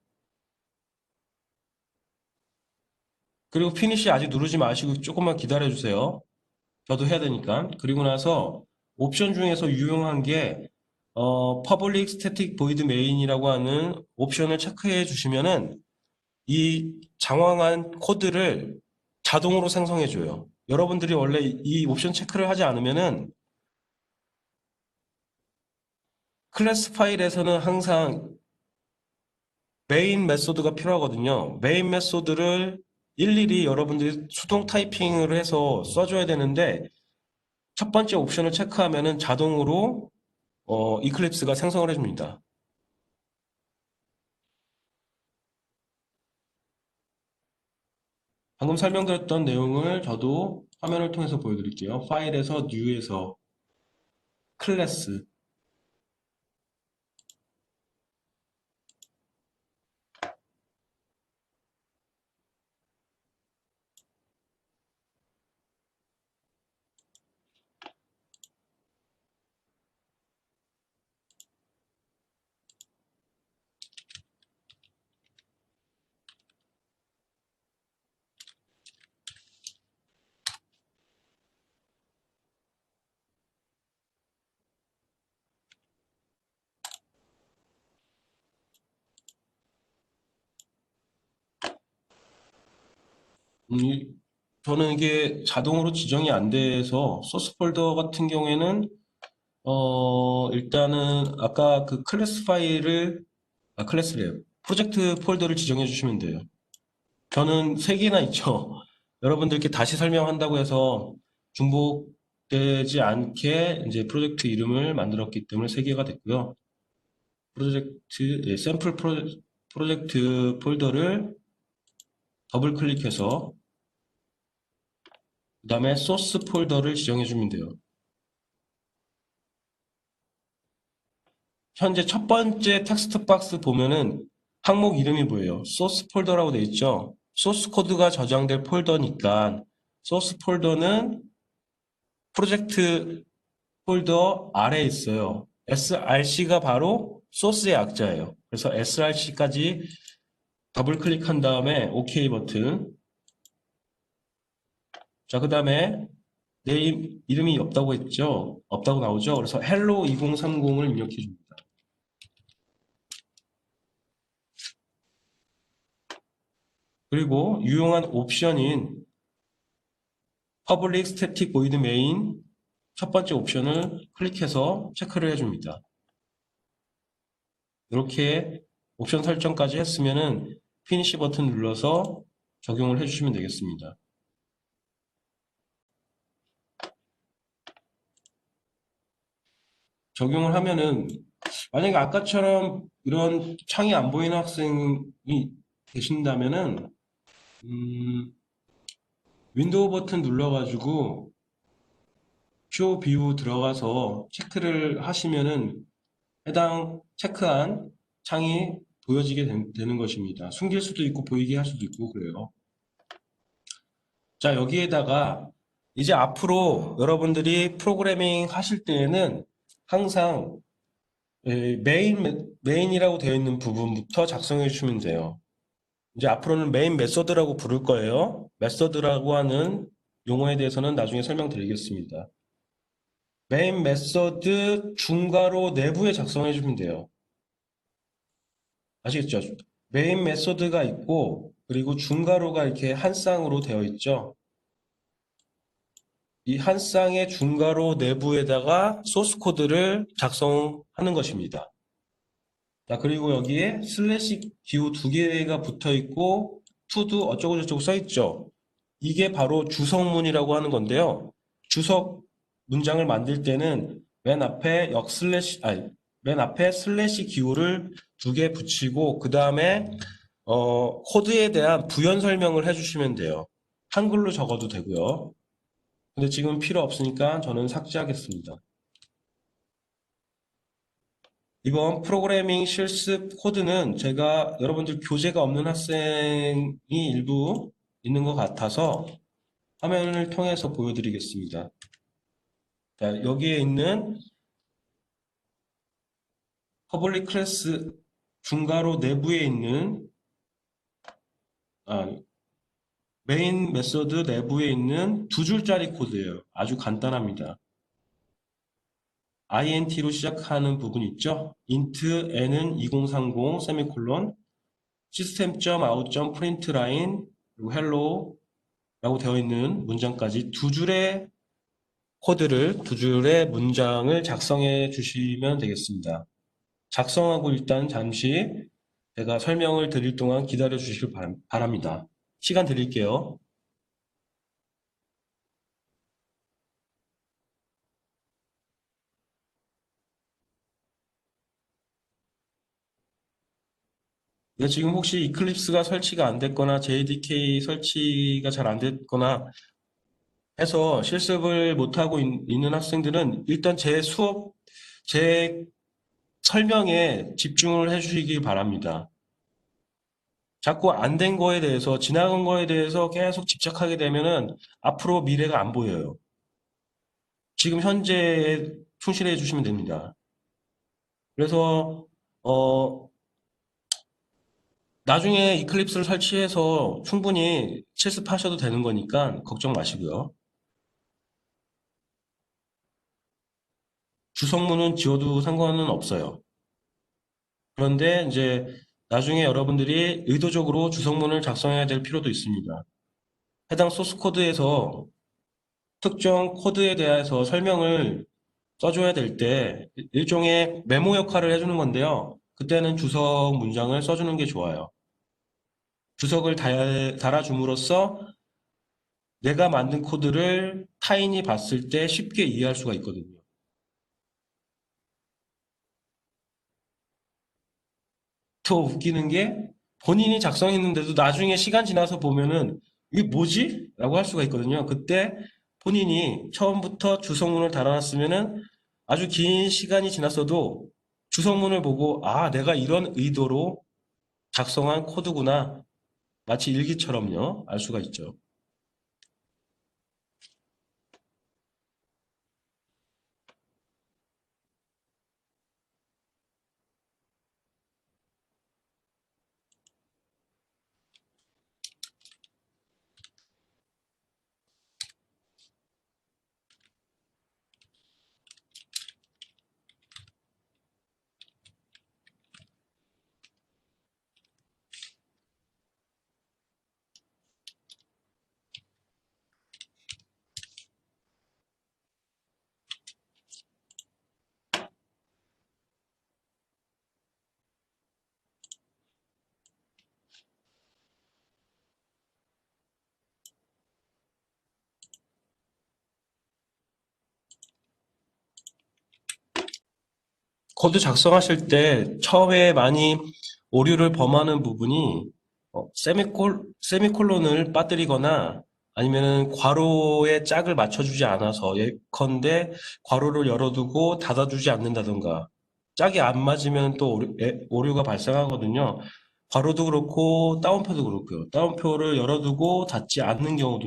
그리고 피니시 아직 누르지 마시고 조금만 기다려 주세요. 저도 해야 되니까. 그리고 나서 옵션 중에서 유용한 게 Public Static Void Main이라고 하는 옵션을 체크해 주시면은 이 장황한 코드를 자동으로 생성해 줘요. 여러분들이 원래 이 옵션 체크를 하지 않으면은 클래스 파일에서는 항상 메인 메소드가 필요하거든요. 메인 메소드를 일일이 여러분들이 수동 타이핑을 해서 써줘야 되는데 첫 번째 옵션을 체크하면은 자동으로 이클립스가 생성을 해줍니다. 방금 설명드렸던 내용을 저도 화면을 통해서 보여드릴게요. 파일에서 New에서 클래스 저는 이게 자동으로 지정이 안 돼서 소스 폴더 같은 경우에는 일단은 아까 그 클래스 파일을 클래스래요. 프로젝트 폴더를 지정해 주시면 돼요. 저는 세 개나 있죠. 여러분들께 다시 설명한다고 해서 중복되지 않게 이제 프로젝트 이름을 만들었기 때문에 세 개가 됐고요. 샘플 프로젝트 폴더를 더블 클릭해서 그 다음에 소스 폴더를 지정해 주면 돼요. 현재 첫 번째 텍스트 박스 보면은 항목 이름이 뭐예요? 소스 폴더라고 되어 있죠? 소스 코드가 저장될 폴더니까 소스 폴더는 프로젝트 폴더 아래에 있어요. src가 바로 소스의 약자예요. 그래서 src까지 더블 클릭한 다음에 OK 버튼. 자, 그 다음에 내 이름이 없다고 했죠? 없다고 나오죠? 그래서 hello 2030을 입력해 줍니다. 그리고 유용한 옵션인 public static void main 첫 번째 옵션을 클릭해서 체크를 해줍니다. 이렇게 옵션 설정까지 했으면은 피니시 버튼 눌러서 적용을 해주시면 되겠습니다. 적용을 하면은 만약에 아까처럼 이런 창이 안 보이는 학생이 계신다면은 윈도우 버튼 눌러가지고 쇼 뷰 들어가서 체크를 하시면은 해당 체크한 창이 보여지게 되는 것입니다. 숨길 수도 있고 보이게 할 수도 있고 그래요. 자, 여기에다가 이제 앞으로 여러분들이 프로그래밍 하실 때에는 항상 메인이라고 되어 있는 부분부터 작성해 주시면 돼요. 이제 앞으로는 메인 메서드라고 부를 거예요. 메서드라고 하는 용어에 대해서는 나중에 설명드리겠습니다. 메인 메서드 중괄호 내부에 작성해 주면 돼요. 아시겠죠? 메인 메서드가 있고 그리고 중괄호가 이렇게 한 쌍으로 되어 있죠. 이 한 쌍의 중괄호 내부에다가 소스 코드를 작성하는 것입니다. 자, 그리고 여기에 슬래시 기호 두 개가 붙어 있고 투도 어쩌고저쩌고 써 있죠. 이게 바로 주석문이라고 하는 건데요. 주석 문장을 만들 때는 맨 앞에 슬래시 기호를 두 개 붙이고 그 다음에 코드에 대한 부연 설명을 해주시면 돼요. 한글로 적어도 되고요. 근데 지금 필요 없으니까 저는 삭제하겠습니다. 이번 프로그래밍 실습 코드는 제가 여러분들 교재가 없는 학생이 일부 있는 것 같아서 화면을 통해서 보여드리겠습니다. 자, 여기에 있는 퍼블릭 클래스 중괄호 내부에 있는 메인 메서드 내부에 있는 두 줄짜리 코드예요. 아주 간단합니다. int로 시작하는 부분 있죠? int n은 2030 세미콜론 system.out.println 그리고 hello 라고 되어 있는 문장까지 두 줄의 코드를 두 줄의 문장을 작성해 주시면 되겠습니다. 작성하고 일단 잠시 제가 설명을 드릴 동안 기다려 주시길 바랍니다. 시간 드릴게요. 네, 지금 혹시 이클립스가 설치가 안 됐거나 JDK 설치가 잘 안 됐거나 해서 실습을 못하고 있는 학생들은 일단 제 설명에 집중을 해주시기 바랍니다. 자꾸 안 된 거에 대해서, 지나간 거에 대해서 계속 집착하게 되면은 앞으로 미래가 안 보여요. 지금 현재에 충실해 주시면 됩니다. 그래서, 나중에 이클립스를 설치해서 충분히 실습하셔도 되는 거니까 걱정 마시고요. 주석문은 지워도 상관은 없어요. 그런데 이제 나중에 여러분들이 의도적으로 주석문을 작성해야 될 필요도 있습니다. 해당 소스 코드에서 특정 코드에 대해서 설명을 써줘야 될 때 일종의 메모 역할을 해주는 건데요. 그때는 주석 문장을 써주는 게 좋아요. 주석을 달아줌으로써 내가 만든 코드를 타인이 봤을 때 쉽게 이해할 수가 있거든요. 더 웃기는 게 본인이 작성했는데도 나중에 시간 지나서 보면은 이게 뭐지? 라고 할 수가 있거든요. 그때 본인이 처음부터 주석문을 달아놨으면은 아주 긴 시간이 지났어도 주석문을 보고 아, 내가 이런 의도로 작성한 코드구나. 마치 일기처럼요. 알 수가 있죠. 코드 작성하실 때 처음에 많이 오류를 범하는 부분이 세미콜론을 빠뜨리거나 아니면은 괄호에 짝을 맞춰주지 않아서 예컨대 괄호를 열어두고 닫아주지 않는다던가 짝이 안 맞으면 또 오류가 발생하거든요. 괄호도 그렇고 따옴표도 그렇고요. 따옴표를 열어두고 닫지 않는 경우도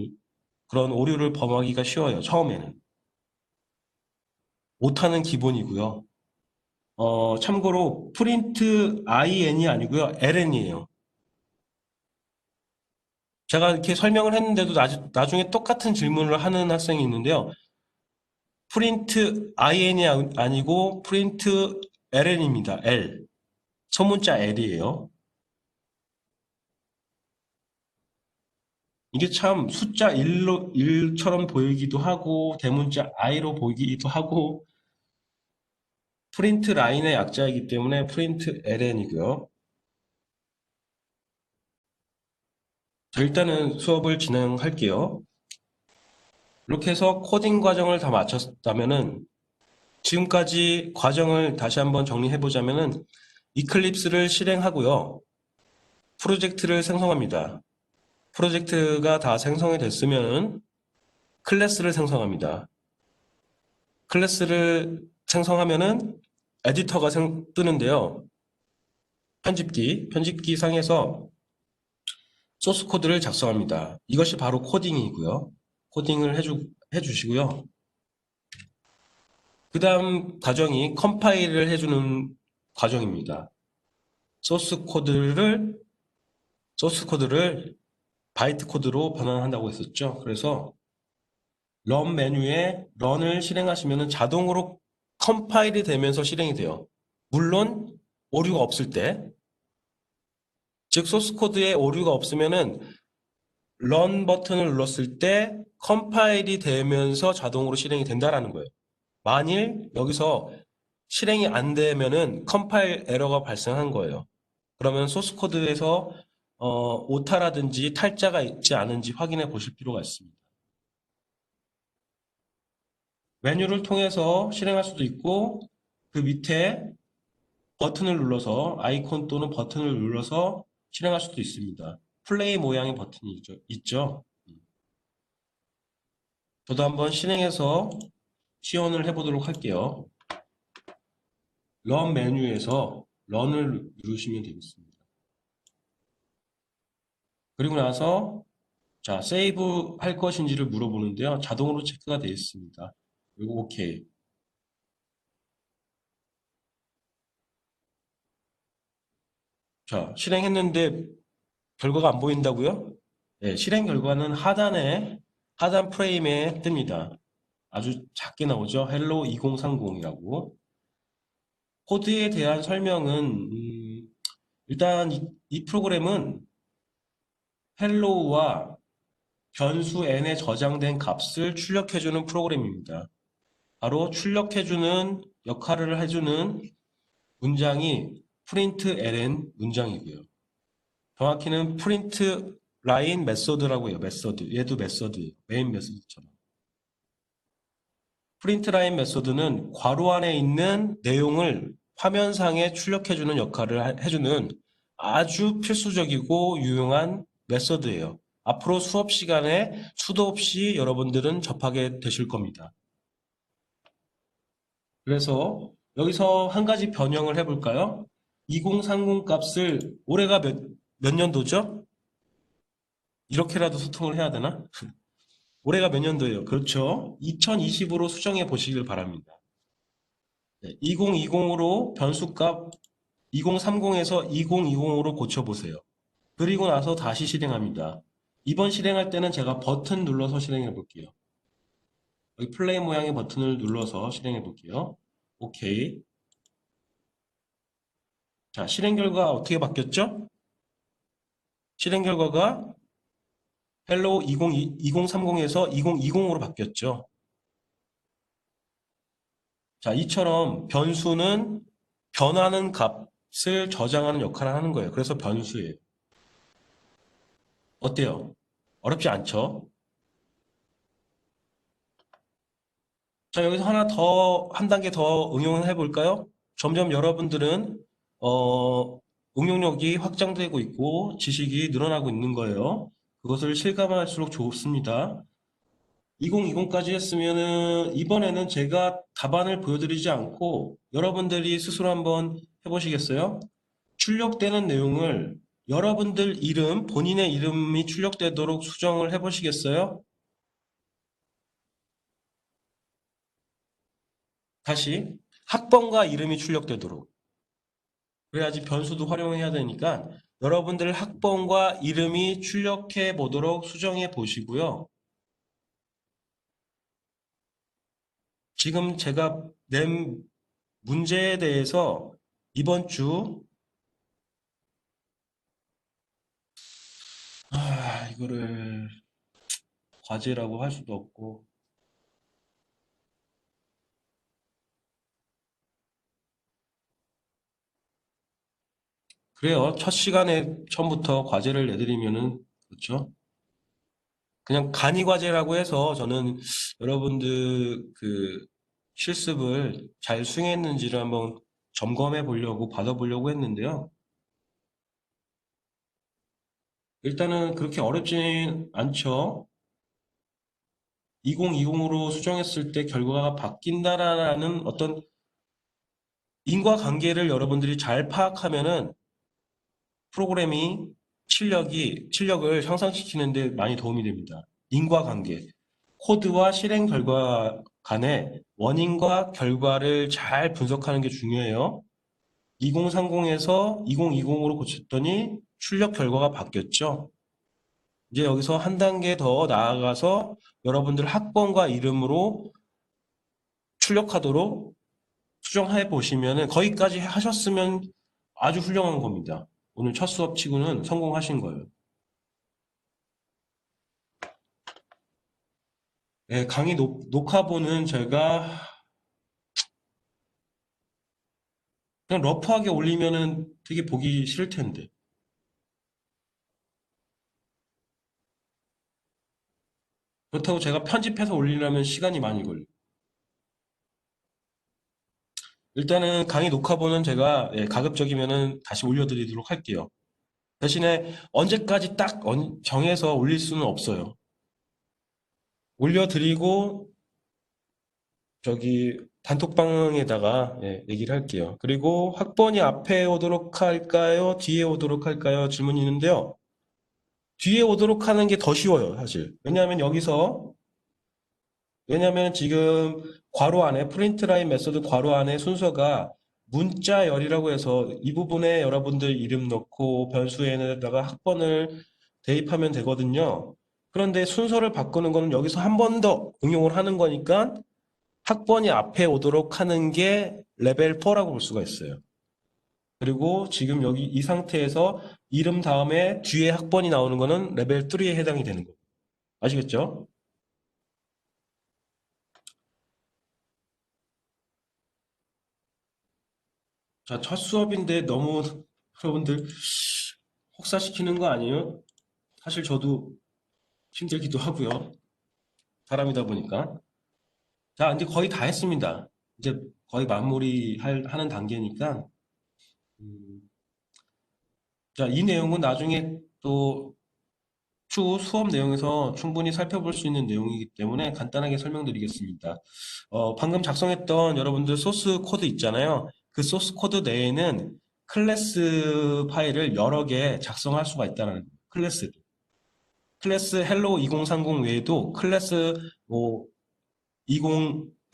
그런 오류를 범하기가 쉬워요. 처음에는. 오타는 기본이고요. 참고로 프린트 IN이 아니고요. LN이에요. 제가 이렇게 설명을 했는데도 나중에 똑같은 질문을 하는 학생이 있는데요. 프린트 IN이 아니고 프린트 LN입니다. L. 소문자 L이에요. 이게 참 숫자 1처럼 보이기도 하고 대문자 I로 보이기도 하고 프린트 라인의 약자이기 때문에 프린트 LN이고요. 자, 일단은 수업을 진행할게요. 이렇게 해서 코딩 과정을 다 마쳤다면은 지금까지 과정을 다시 한번 정리해 보자면은 이클립스를 실행하고요. 프로젝트를 생성합니다. 프로젝트가 다 생성이 됐으면 클래스를 생성합니다. 클래스를 생성하면은 에디터가 뜨는데요. 편집기 상에서 소스 코드를 작성합니다. 이것이 바로 코딩이고요. 코딩을 해주시고요. 그 다음 과정이 컴파일을 해주는 과정입니다. 소스 코드를 바이트 코드로 변환한다고 했었죠. 그래서 런 메뉴에 런을 실행하시면 자동으로 컴파일이 되면서 실행이 돼요. 물론 오류가 없을 때, 즉 소스 코드에 오류가 없으면은 런 버튼을 눌렀을 때 컴파일이 되면서 자동으로 실행이 된다라는 거예요. 만일 여기서 실행이 안 되면은 컴파일 에러가 발생한 거예요. 그러면 소스 코드에서 오타라든지 탈자가 있지 않은지 확인해 보실 필요가 있습니다. 메뉴를 통해서 실행할 수도 있고 그 밑에 버튼을 눌러서 아이콘 또는 버튼을 눌러서 실행할 수도 있습니다. 플레이 모양의 버튼이 있죠. 저도 한번 실행해서 시연을 해보도록 할게요. 런 메뉴에서 런을 누르시면 되겠습니다. 그리고 나서 자, 세이브 할 것인지를 물어보는데요. 자동으로 체크가 되어 있습니다. 그리고 OK. 자, 실행했는데 결과가 안 보인다고요? 네, 실행 결과는 하단 프레임에 뜹니다. 아주 작게 나오죠. 헬로 2030이라고. 코드에 대한 설명은 일단 이 프로그램은 헬로우와 변수 n에 저장된 값을 출력해주는 프로그램입니다. 바로 출력해주는 역할을 해주는 문장이 printLN 문장이고요. 정확히는 printLine 메소드라고 해요. 메소드. 얘도 메소드. 메인 메소드처럼. printLine 메소드는 괄호 안에 있는 내용을 화면상에 출력해주는 역할을 해주는 아주 필수적이고 유용한 메소드예요. 앞으로 수업 시간에 수도 없이 여러분들은 접하게 되실 겁니다. 그래서 여기서 한 가지 변형을 해볼까요? 2030 값을 올해가 몇 년도죠? 이렇게라도 소통을 해야 되나? 올해가 몇 년도예요? 그렇죠. 2020으로 수정해 보시길 바랍니다. 2020으로 변수값 2030에서 2020으로 고쳐보세요. 그리고 나서 다시 실행합니다. 이번 실행할 때는 제가 버튼 눌러서 실행해 볼게요. 여기 플레이 모양의 버튼을 눌러서 실행해 볼게요. 오케이. 자, 실행 결과 어떻게 바뀌었죠? 실행 결과가 헬로우 2030에서 2020으로 바뀌었죠. 자, 이처럼 변수는 변하는 값을 저장하는 역할을 하는 거예요. 그래서 변수예요. 어때요? 어렵지 않죠? 자, 여기서 한 단계 더 응용을 해볼까요? 점점 여러분들은, 응용력이 확장되고 있고 지식이 늘어나고 있는 거예요. 그것을 실감할수록 좋습니다. 2020까지 했으면은 이번에는 제가 답안을 보여드리지 않고 여러분들이 스스로 한번 해보시겠어요? 출력되는 내용을 여러분들 이름, 본인의 이름이 출력되도록 수정을 해보시겠어요? 다시 학번과 이름이 출력되도록. 그래야지 변수도 활용해야 되니까 여러분들 학번과 이름이 출력해 보도록 수정해 보시고요. 지금 제가 낸 문제에 대해서 이번 주 이거를 과제라고 할 수도 없고 그래요. 첫 시간에 처음부터 과제를 내드리면은 그렇죠. 그냥 간이 과제라고 해서 저는 여러분들 그 실습을 잘 수행했는지를 한번 점검해 보려고 받아보려고 했는데요. 일단은 그렇게 어렵진 않죠. 2020으로 수정했을 때 결과가 바뀐다라는 어떤 인과관계를 여러분들이 잘 파악하면은 프로그래밍 실력을 향상시키는 데 많이 도움이 됩니다. 인과관계. 코드와 실행 결과 간의 원인과 결과를 잘 분석하는 게 중요해요. 2030에서 2020으로 고쳤더니 출력 결과가 바뀌었죠. 이제 여기서 한 단계 더 나아가서 여러분들 학번과 이름으로 출력하도록 수정해 보시면은 거기까지 하셨으면 아주 훌륭한 겁니다. 오늘 첫 수업 치고는 성공하신 거예요. 네, 강의 녹화본은 제가 그냥 러프하게 올리면은 되게 보기 싫을 텐데. 그렇다고 제가 편집해서 올리려면 시간이 많이 걸려요. 일단은 강의 녹화본은 제가 가급적이면은 다시 올려드리도록 할게요. 대신에 언제까지 딱 정해서 올릴 수는 없어요. 올려드리고 저기 단톡방에다가 얘기를 할게요. 그리고 학번이 앞에 오도록 할까요? 뒤에 오도록 할까요? 질문이 있는데요. 뒤에 오도록 하는 게 더 쉬워요, 사실. 왜냐하면 지금 괄호 안에 프린트라인 메소드 괄호 안에 순서가 문자열이라고 해서 이 부분에 여러분들 이름 넣고 변수에다가 학번을 대입하면 되거든요. 그런데 순서를 바꾸는 거는 여기서 한 번 더 응용을 하는 거니까 학번이 앞에 오도록 하는 게 레벨 4라고 볼 수가 있어요. 그리고 지금 여기 이 상태에서 이름 다음에 뒤에 학번이 나오는 거는 레벨 3에 해당이 되는 거예요. 아시겠죠? 자, 첫 수업인데 너무 여러분들 혹사시키는 거 아니에요? 사실 저도 힘들기도 하고요. 사람이다 보니까. 자, 이제 거의 다 했습니다. 이제 거의 하는 단계니까. 음, 자, 이 내용은 나중에 또 추후 수업 내용에서 충분히 살펴볼 수 있는 내용이기 때문에 간단하게 설명드리겠습니다. 방금 작성했던 여러분들 소스 코드 있잖아요. 그 소스 코드 내에는 클래스 파일을 여러 개 작성할 수가 있다는 거예요. 클래스 헬로 2030 외에도 클래스 뭐 20,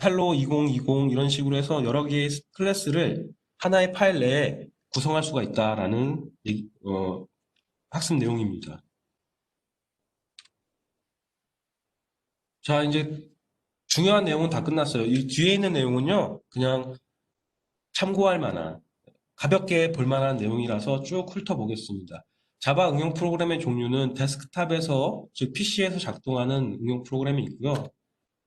헬로 2020 이런 식으로 해서 여러 개의 클래스를 하나의 파일 내에 구성할 수가 있다라는 학습 내용입니다. 자, 이제 중요한 내용은 다 끝났어요. 이 뒤에 있는 내용은요, 그냥 참고할 만한, 가볍게 볼 만한 내용이라서 쭉 훑어보겠습니다. 자바 응용 프로그램의 종류는 데스크탑에서, 즉 PC에서 작동하는 응용 프로그램이 있고요.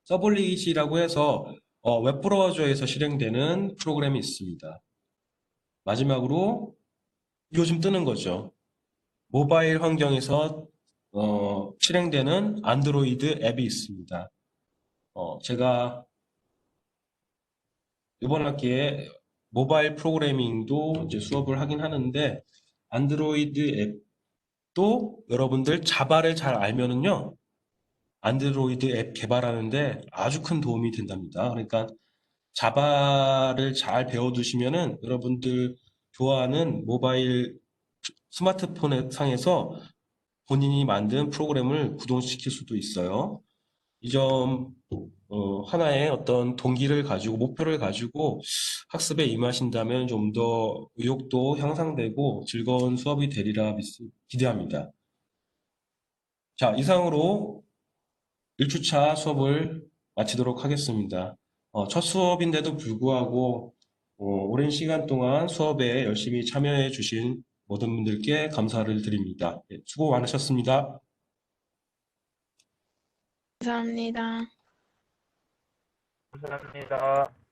서블릿이라고 해서 웹브라우저에서 실행되는 프로그램이 있습니다. 마지막으로 요즘 뜨는 거죠. 모바일 환경에서 실행되는 안드로이드 앱이 있습니다. 제가 이번 학기에 모바일 프로그래밍도 이제 수업을 하긴 하는데 안드로이드 앱도 여러분들 자바를 잘 알면은요 안드로이드 앱 개발하는데 아주 큰 도움이 된답니다. 그러니까 자바를 잘 배워두시면은 여러분들 좋아하는 모바일 스마트폰 상에서 본인이 만든 프로그램을 구동시킬 수도 있어요. 이 점 하나의 어떤 동기를 가지고 목표를 가지고 학습에 임하신다면 좀 더 의욕도 향상되고 즐거운 수업이 되리라 기대합니다. 자, 이상으로 1주차 수업을 마치도록 하겠습니다. 첫 수업인데도 불구하고 오랜 시간 동안 수업에 열심히 참여해 주신 모든 분들께 감사를 드립니다. 예, 수고 많으셨습니다. 감사합니다. 감사합니다.